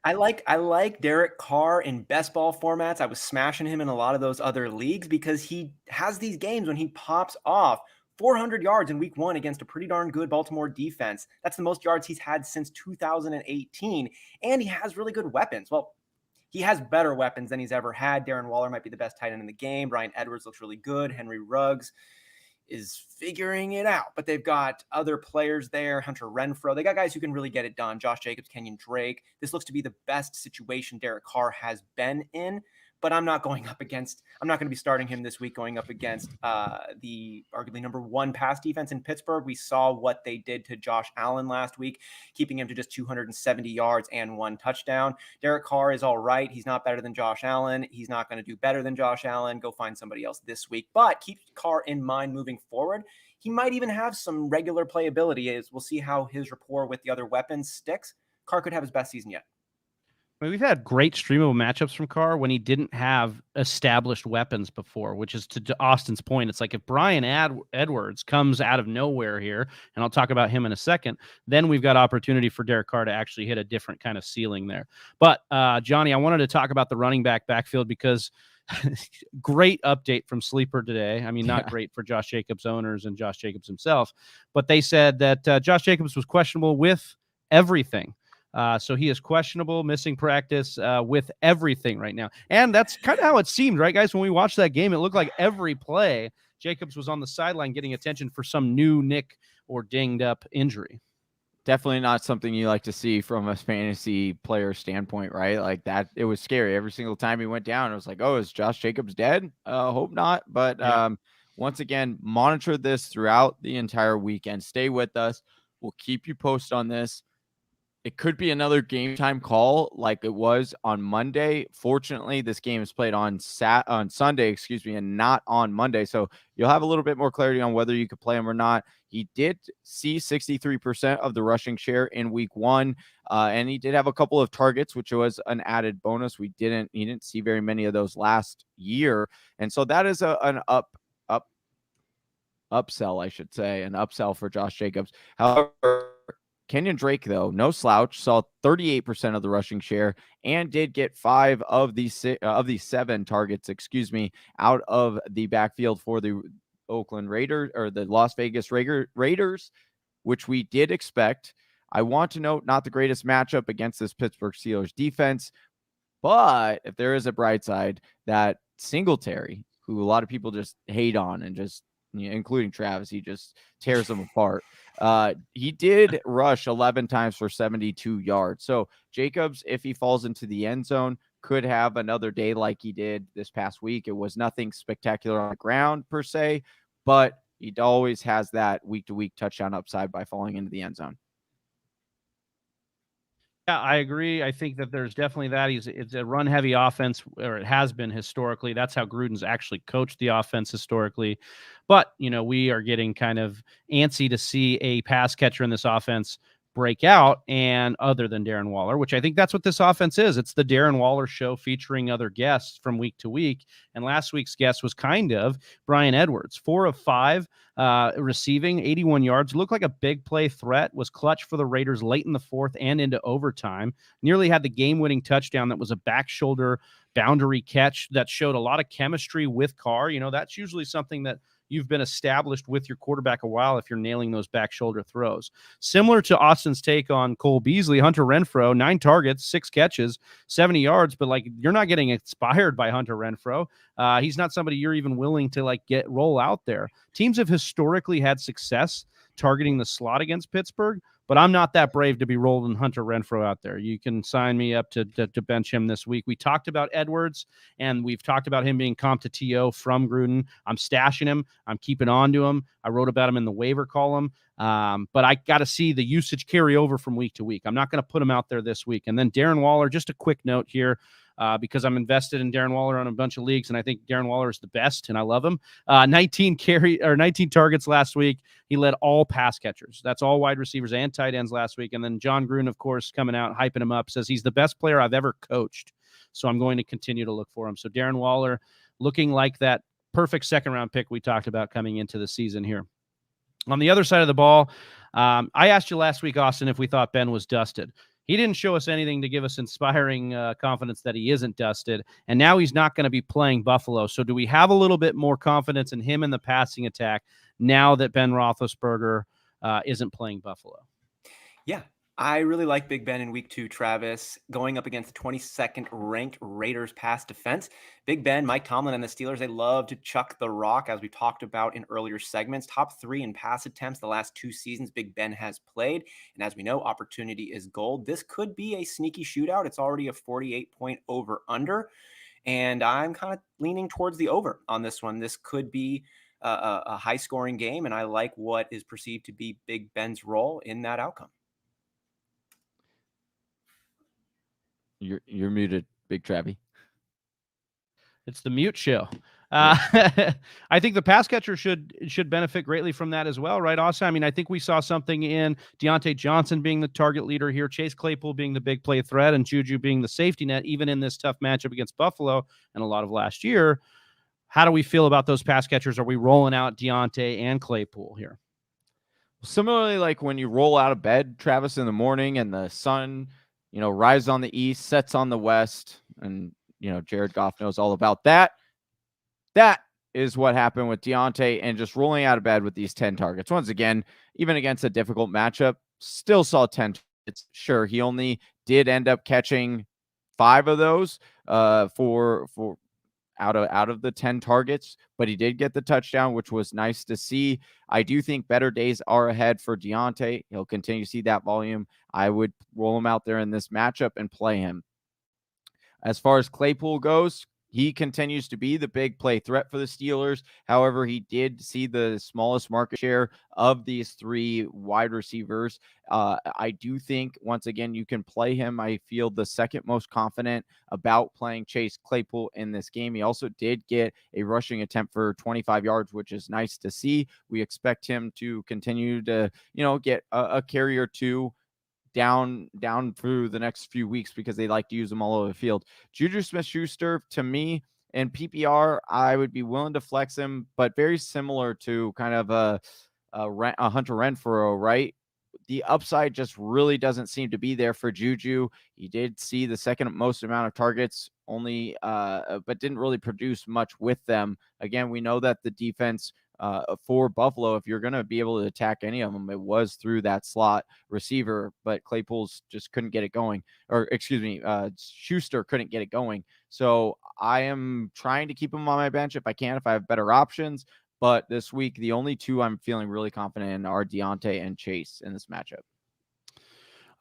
I like Derek Carr in best ball formats. I was smashing him in a lot of those other leagues because he has these games when he pops off. 400 yards in week 1 against a pretty darn good Baltimore defense. That's the most yards he's had since 2018. And he has really good weapons. Well, he has better weapons than he's ever had. Darren Waller might be the best tight end in the game. Bryan Edwards looks really good. Henry Ruggs is figuring it out. But they've got other players there. Hunter Renfrow. They got guys who can really get it done. Josh Jacobs, Kenyon Drake. This looks to be the best situation Derek Carr has been in. But I'm not going to be starting him this week going up against the arguably number 1 pass defense in Pittsburgh. We saw what they did to Josh Allen last week, keeping him to just 270 yards and 1 touchdown. Derek Carr is all right. He's not better than Josh Allen. He's not going to do better than Josh Allen. Go find somebody else this week. But keep Carr in mind moving forward. He might even have some regular playability. We'll see how his rapport with the other weapons sticks. Carr could have his best season yet. I mean, we've had great streamable matchups from Carr when he didn't have established weapons before, which is to Austin's point. It's like if Bryan Edwards comes out of nowhere here, and I'll talk about him in a second, then we've got opportunity for Derek Carr to actually hit a different kind of ceiling there. But Johnny, I wanted to talk about the running backfield because great update from Sleeper today. I mean, not great for Josh Jacobs owners and Josh Jacobs himself, but they said that Josh Jacobs was questionable with everything. So he is questionable, missing practice with everything right now. And that's kind of how it seemed, right, guys? When we watched that game, it looked like every play Jacobs was on the sideline getting attention for some new nick or dinged up injury. Definitely not something you like to see from a fantasy player standpoint, right? Like that, it was scary. Every single time he went down, it was like, oh, is Josh Jacobs dead? Hope not. But once again, monitor this throughout the entire weekend. Stay with us. We'll keep you posted on this. It could be another game time call like it was on Monday. Fortunately, this game is played on Sunday, and not on Monday. So you'll have a little bit more clarity on whether you could play him or not. He did see 63% of the rushing share in week 1. And he did have a couple of targets, which was an added bonus. He didn't see very many of those last year. And so that is an upsell, I should say, an upsell for Josh Jacobs. However, Kenyon Drake, though, no slouch, saw 38% of the rushing share and did get 5 of these 7 targets, out of the backfield for the Oakland Raiders or the Las Vegas Raiders, which we did expect. I want to note, not the greatest matchup against this Pittsburgh Steelers defense, but if there is a bright side, that Singletary, who a lot of people just hate on and just, including Travis, he just tears them apart. He did rush 11 times for 72 yards. So Jacobs, if he falls into the end zone, could have another day like he did this past week. It was nothing spectacular on the ground per se, but he always has that week-to-week touchdown upside by falling into the end zone. Yeah, I agree. I think that there's definitely that. It's a run-heavy offense, or it has been historically. That's how Gruden's actually coached the offense historically. But, we are getting kind of antsy to see a pass catcher in this offense break out, and other than Darren Waller, which I think that's what this offense is. It's the Darren Waller show featuring other guests from week to week. And last week's guest was kind of Bryan Edwards, 4 of 5 receiving, 81 yards. Looked like a big play threat, was clutch for the Raiders late in the 4th and into overtime. Nearly had the game-winning touchdown that was a back shoulder boundary catch that showed a lot of chemistry with Carr. That's usually something that you've been established with your quarterback a while if you're nailing those back shoulder throws. Similar to Austin's take on Cole Beasley, Hunter Renfrow, 9 targets, 6 catches, 70 yards, but you're not getting inspired by Hunter Renfrow. He's not somebody you're even willing to roll out there. Teams have historically had success targeting the slot against Pittsburgh, but I'm not that brave to be rolling Hunter Renfrow out there. You can sign me up to bench him this week. We talked about Edwards, and we've talked about him being comped to T.O. from Gruden. I'm stashing him. I'm keeping on to him. I wrote about him in the waiver column. But I got to see the usage carry over from week to week. I'm not going to put him out there this week. And then Darren Waller, just a quick note here, because I'm invested in Darren Waller on a bunch of leagues, and I think Darren Waller is the best, and I love him. 19 targets last week. He led all pass catchers. That's all wide receivers and tight ends last week. And then John Gruden, of course, coming out, hyping him up, says he's the best player I've ever coached. So I'm going to continue to look for him. So Darren Waller looking like that perfect second-round pick we talked about coming into the season here. On the other side of the ball, I asked you last week, Austin, if we thought Ben was dusted. He didn't show us anything to give us inspiring confidence that he isn't dusted, and now he's not going to be playing Buffalo. So do we have a little bit more confidence in him in the passing attack now that Ben Roethlisberger isn't playing Buffalo? Yeah, I really like Big Ben in week 2, Travis, going up against the 22nd ranked Raiders pass defense. Big Ben, Mike Tomlin, and the Steelers, they love to chuck the rock, as we talked about in earlier segments. Top 3 in pass attempts the last 2 seasons Big Ben has played. And as we know, opportunity is gold. This could be a sneaky shootout. It's already a 48-point over-under. And I'm kind of leaning towards the over on this one. This could be a high-scoring game, and I like what is perceived to be Big Ben's role in that outcome. You're muted, Big Travie. It's the mute show. I think the pass catcher should benefit greatly from that as well, right, Austin? I mean, I think we saw something in Deontay Johnson being the target leader here, Chase Claypool being the big play threat, and Juju being the safety net, even in this tough matchup against Buffalo and a lot of last year. How do we feel about those pass catchers? Are we rolling out Deontay and Claypool here? Similarly, like when you roll out of bed, Travis, in the morning and the sun, rises on the east, sets on the west, and, Jared Goff knows all about that. That is what happened with Deontay, and just rolling out of bed with these 10 targets. Once again, even against a difficult matchup, still saw 10 targets. Sure, he only did end up catching 5 of those for out of the 10 targets, but he did get the touchdown, which was nice to see. I do think better days are ahead for Deontay. He'll continue to see that volume. I would roll him out there in this matchup and play him. As far as Claypool goes, he continues to be the big play threat for the Steelers. However, he did see the smallest market share of these 3 wide receivers. I do think, once again, you can play him. I feel the second most confident about playing Chase Claypool in this game. He also did get a rushing attempt for 25 yards, which is nice to see. We expect him to continue to, get a carry or 2 down through the next few weeks, because they like to use them all over the field. Juju Smith-Schuster, to me, in PPR, I would be willing to flex him, but very similar to kind of a Hunter Renfrow, right? The upside just really doesn't seem to be there for Juju. He did see the second most amount of targets, only, but didn't really produce much with them. Again, we know that the defense for Buffalo, if you're going to be able to attack any of them, it was through that slot receiver, but Claypool's just couldn't get it going, or Schuster couldn't get it going. So I am trying to keep him on my bench if I can, if I have better options. But this week, the only 2 I'm feeling really confident in are Deontay and Chase in this matchup.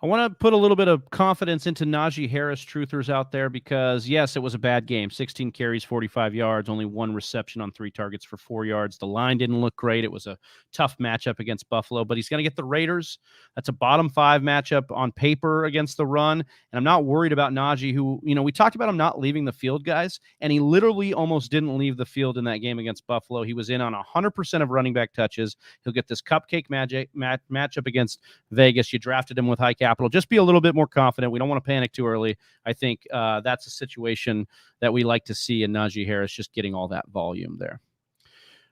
I want to put a little bit of confidence into Najee Harris truthers out there, because, yes, it was a bad game. 16 carries, 45 yards, only 1 reception on 3 targets for 4 yards. The line didn't look great. It was a tough matchup against Buffalo, but he's going to get the Raiders. That's a bottom 5 matchup on paper against the run, and I'm not worried about Najee, who, we talked about him not leaving the field, guys, and he literally almost didn't leave the field in that game against Buffalo. He was in on 100% of running back touches. He'll get this cupcake matchup against Vegas. You drafted him with high capital. Just be a little bit more confident. We don't want to panic too early. I think that's a situation that we like to see in Najee Harris, just getting all that volume there.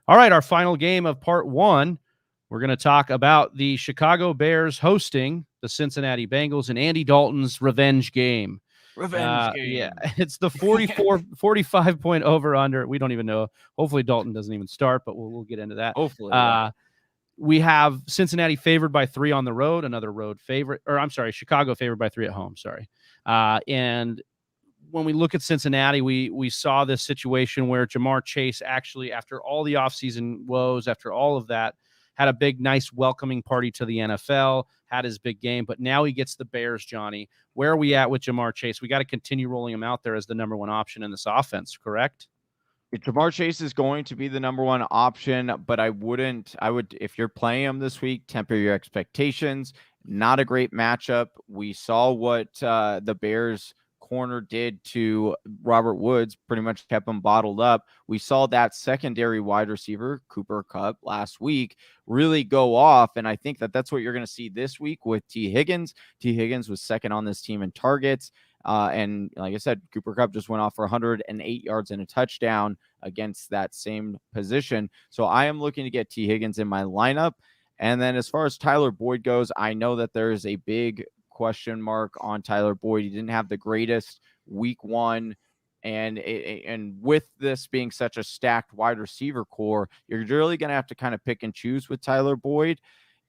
All right, our final game of part 1. We're going to talk about the Chicago Bears hosting the Cincinnati Bengals and Andy Dalton's revenge game. Revenge game. Yeah, it's the 45 point over under. We don't even know. Hopefully Dalton doesn't even start, but we'll get into that. Hopefully. We have Cincinnati favored by 3 on the road, another road favorite, or I'm sorry, Chicago favored by 3 at home. Sorry. And when we look at Cincinnati, we saw this situation where Jamar Chase actually, after all the offseason woes, after all of that, had a big, nice welcoming party to the NFL, had his big game, but now he gets the Bears, Johnny. Where are we at with Jamar Chase? We got to continue rolling him out there as the number one option in this offense, correct? Jamar Chase is going to be the number one option, but I would, if you're playing him this week, temper your expectations. Not a great matchup. We saw what the Bears corner did to Robert Woods, pretty much kept him bottled up. We saw that secondary wide receiver, Cooper Kupp, last week really go off. And I think that that's what you're going to see this week with T. Higgins. T. Higgins was second on this team in targets. And like I said, Cooper Kupp just went off for 108 yards and a touchdown against that same position. So I am looking to get T. Higgins in my lineup. And then as far as Tyler Boyd goes, I know that there is a big question mark on Tyler Boyd. He didn't have the greatest week one. And with this being such a stacked wide receiver core, you're really going to have to kind of pick and choose with Tyler Boyd.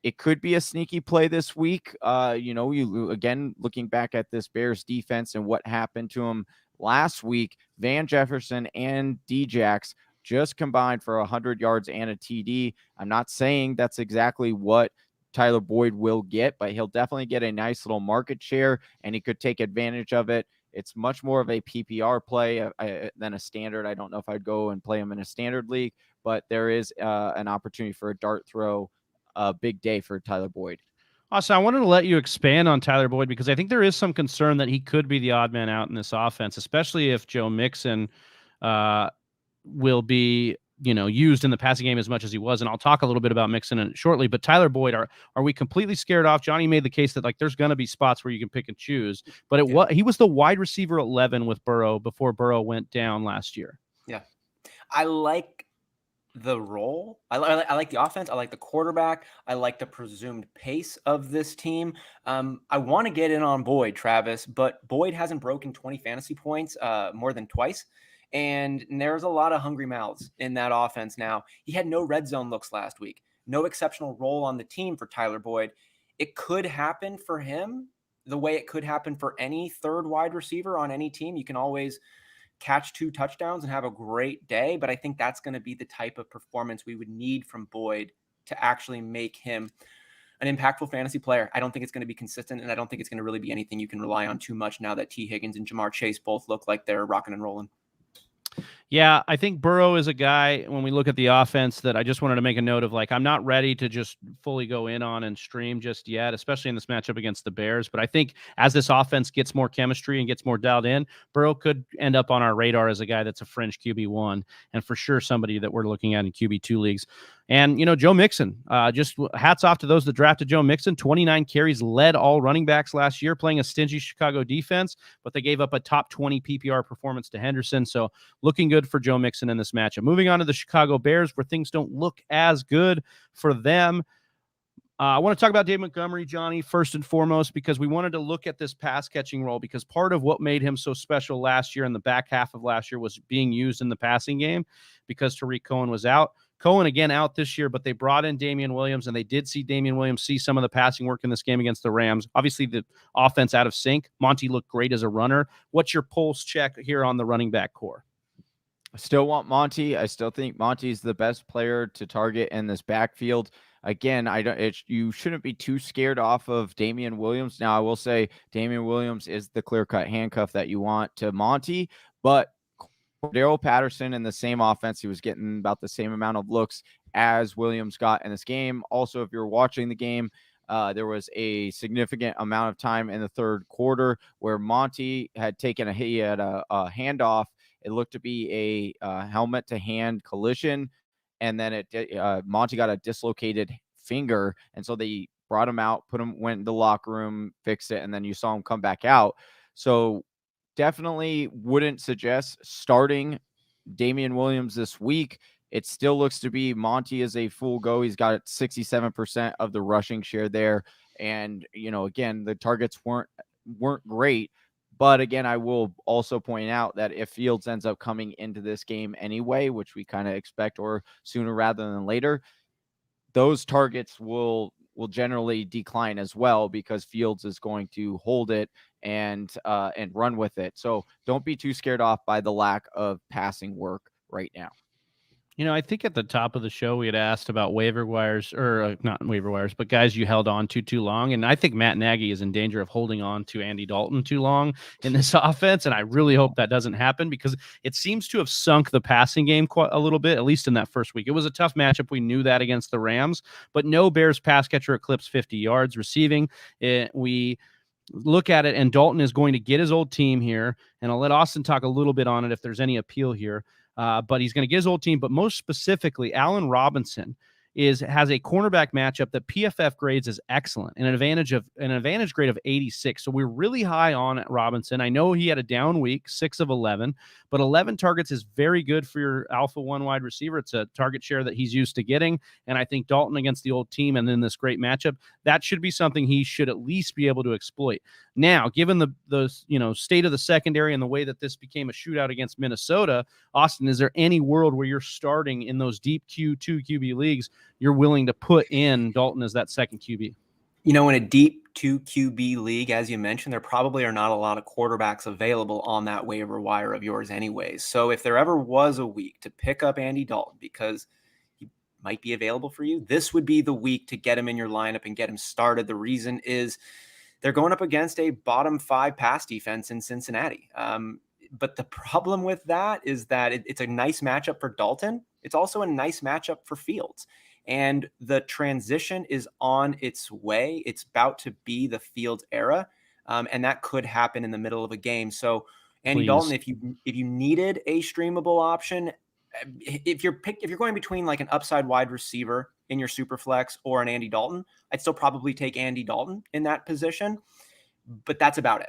It could be a sneaky play this week. You again, looking back at this Bears defense and what happened to him last week, Van Jefferson and Djax just combined for 100 yards and a TD. I'm not saying that's exactly what Tyler Boyd will get, but he'll definitely get a nice little market share, and he could take advantage of it. It's much more of a PPR play than a standard. I don't know if I'd go and play him in a standard league, but there is an opportunity for a dart throw. A big day for Tyler Boyd. Also, I wanted to let you expand on Tyler Boyd because I think there is some concern that he could be the odd man out in this offense, especially if Joe Mixon will be, used in the passing game as much as he was. And I'll talk a little bit about Mixon shortly. But Tyler Boyd, are we completely scared off? Johnny made the case that there's going to be spots where you can pick and choose. But he was the wide receiver 11 with Burrow before Burrow went down last year. Yeah, I like the role. I like the offense. I like the quarterback. I like the presumed pace of this team. I want to get in on Boyd, Travis, but Boyd hasn't broken 20 fantasy points more than twice. And there's a lot of hungry mouths in that offense now. He had no red zone looks last week. No exceptional role on the team for Tyler Boyd. It could happen for him the way it could happen for any third wide receiver on any team. You can always catch 2 touchdowns and have a great day. But I think that's going to be the type of performance we would need from Boyd to actually make him an impactful fantasy player. I don't think it's going to be consistent, and I don't think it's going to really be anything you can rely on too much now that T. Higgins and Jamar Chase both look like they're rocking and rolling. Yeah, I think Burrow is a guy, when we look at the offense, that I just wanted to make a note of, I'm not ready to just fully go in on and stream just yet, especially in this matchup against the Bears. But I think as this offense gets more chemistry and gets more dialed in, Burrow could end up on our radar as a guy that's a fringe QB1 and for sure somebody that we're looking at in QB2 leagues. And, Joe Mixon, just hats off to those that drafted Joe Mixon. 29 carries, led all running backs last year, playing a stingy Chicago defense, but they gave up a top 20 PPR performance to Henderson. So looking good for Joe Mixon in this matchup. Moving on to the Chicago Bears, where things don't look as good for them. I want to talk about Dave Montgomery, Johnny, first and foremost, because we wanted to look at this pass catching role, because part of what made him so special last year in the back half of last year was being used in the passing game because Tariq Cohen was out. Cohen again out this year, but they brought in Damian Williams, and they did see Damian Williams see some of the passing work in this game against the Rams. Obviously, the offense out of sync. Monty looked great as a runner. What's your pulse check here on the running back core? I still want Monty. I still think Monty's the best player to target in this backfield. Again, you shouldn't be too scared off of Damian Williams. Now, I will say Damian Williams is the clear-cut handcuff that you want to Monty, but Cordero Patterson in the same offense, he was getting about the same amount of looks as Williams got in this game. Also, if you're watching the game, there was a significant amount of time in the third quarter where Monty had taken a handoff. It looked to be a helmet to hand collision. And then Monty got a dislocated finger. And so they brought him out, went in the locker room, fixed it. And then you saw him come back out. So definitely wouldn't suggest starting Damian Williams this week. It still looks to be Monty is a full go. He's got 67% of the rushing share there. And, again, the targets weren't great. But again, I will also point out that if Fields ends up coming into this game anyway, which we kind of expect, or sooner rather than later, those targets will generally decline as well, because Fields is going to hold it and run with it. So don't be too scared off by the lack of passing work right now. I think at the top of the show we had asked about waiver wires, or not waiver wires, but guys you held on to too long. And I think Matt Nagy is in danger of holding on to Andy Dalton too long in this offense. And I really hope that doesn't happen, because it seems to have sunk the passing game quite a little bit, at least in that first week. It was a tough matchup. We knew that against the Rams, but no Bears pass catcher eclipsed 50 yards receiving. We look at it, and Dalton is going to get his old team here. And I'll let Austin talk a little bit on it if there's any appeal here. But he's going to get his old team. But most specifically, Allen Robinson has a cornerback matchup that PFF grades as excellent, and an advantage grade of 86. So we're really high on Robinson. I know he had a down week, 6 of 11, but 11 targets is very good for your alpha 1 wide receiver. It's a target share that he's used to getting. And I think Dalton against the old team and then this great matchup, that should be something he should at least be able to exploit. Now, given the state of the secondary and the way that this became a shootout against Minnesota, Austin, is there any world where you're starting in those deep Q2 QB leagues, you're willing to put in Dalton as that second QB? In a deep 2 QB league, as you mentioned, there probably are not a lot of quarterbacks available on that waiver wire of yours anyways. So if there ever was a week to pick up Andy Dalton because he might be available for you, this would be the week to get him in your lineup and get him started. The reason is they're going up against a bottom 5 pass defense in Cincinnati. But the problem with that is that it's a nice matchup for Dalton. It's also a nice matchup for Fields. And the transition is on its way. It's about to be the Fields era. And that could happen in the middle of a game. So Andy Dalton, if you needed a streamable option, if you're going between like an upside wide receiver in your super flex or an Andy Dalton, I'd still probably take Andy Dalton in that position, but that's about it.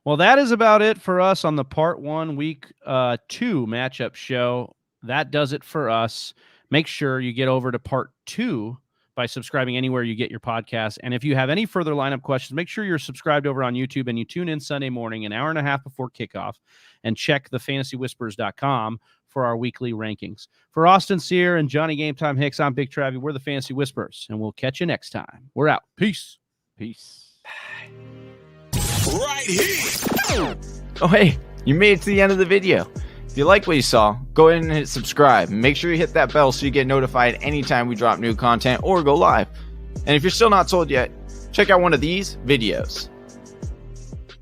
Well, that is about it for us on the part 1 week 2 matchup show. That does it for us. Make sure you get over to part 2 by subscribing anywhere you get your podcast. And if you have any further lineup questions, make sure you're subscribed over on YouTube and you tune in Sunday morning, an hour and a half before kickoff, and check thefantasywhispers.com for our weekly rankings. For Austin Sear and Johnny Game Time Hicks, I'm Big Travie. We're the Fantasy Whispers, and we'll catch you next time. We're out. Peace. Right here. Oh, hey, you made it to the end of the video. If you like what you saw, go ahead and hit subscribe. And make sure you hit that bell so you get notified anytime we drop new content or go live. And if you're still not sold yet, check out one of these videos.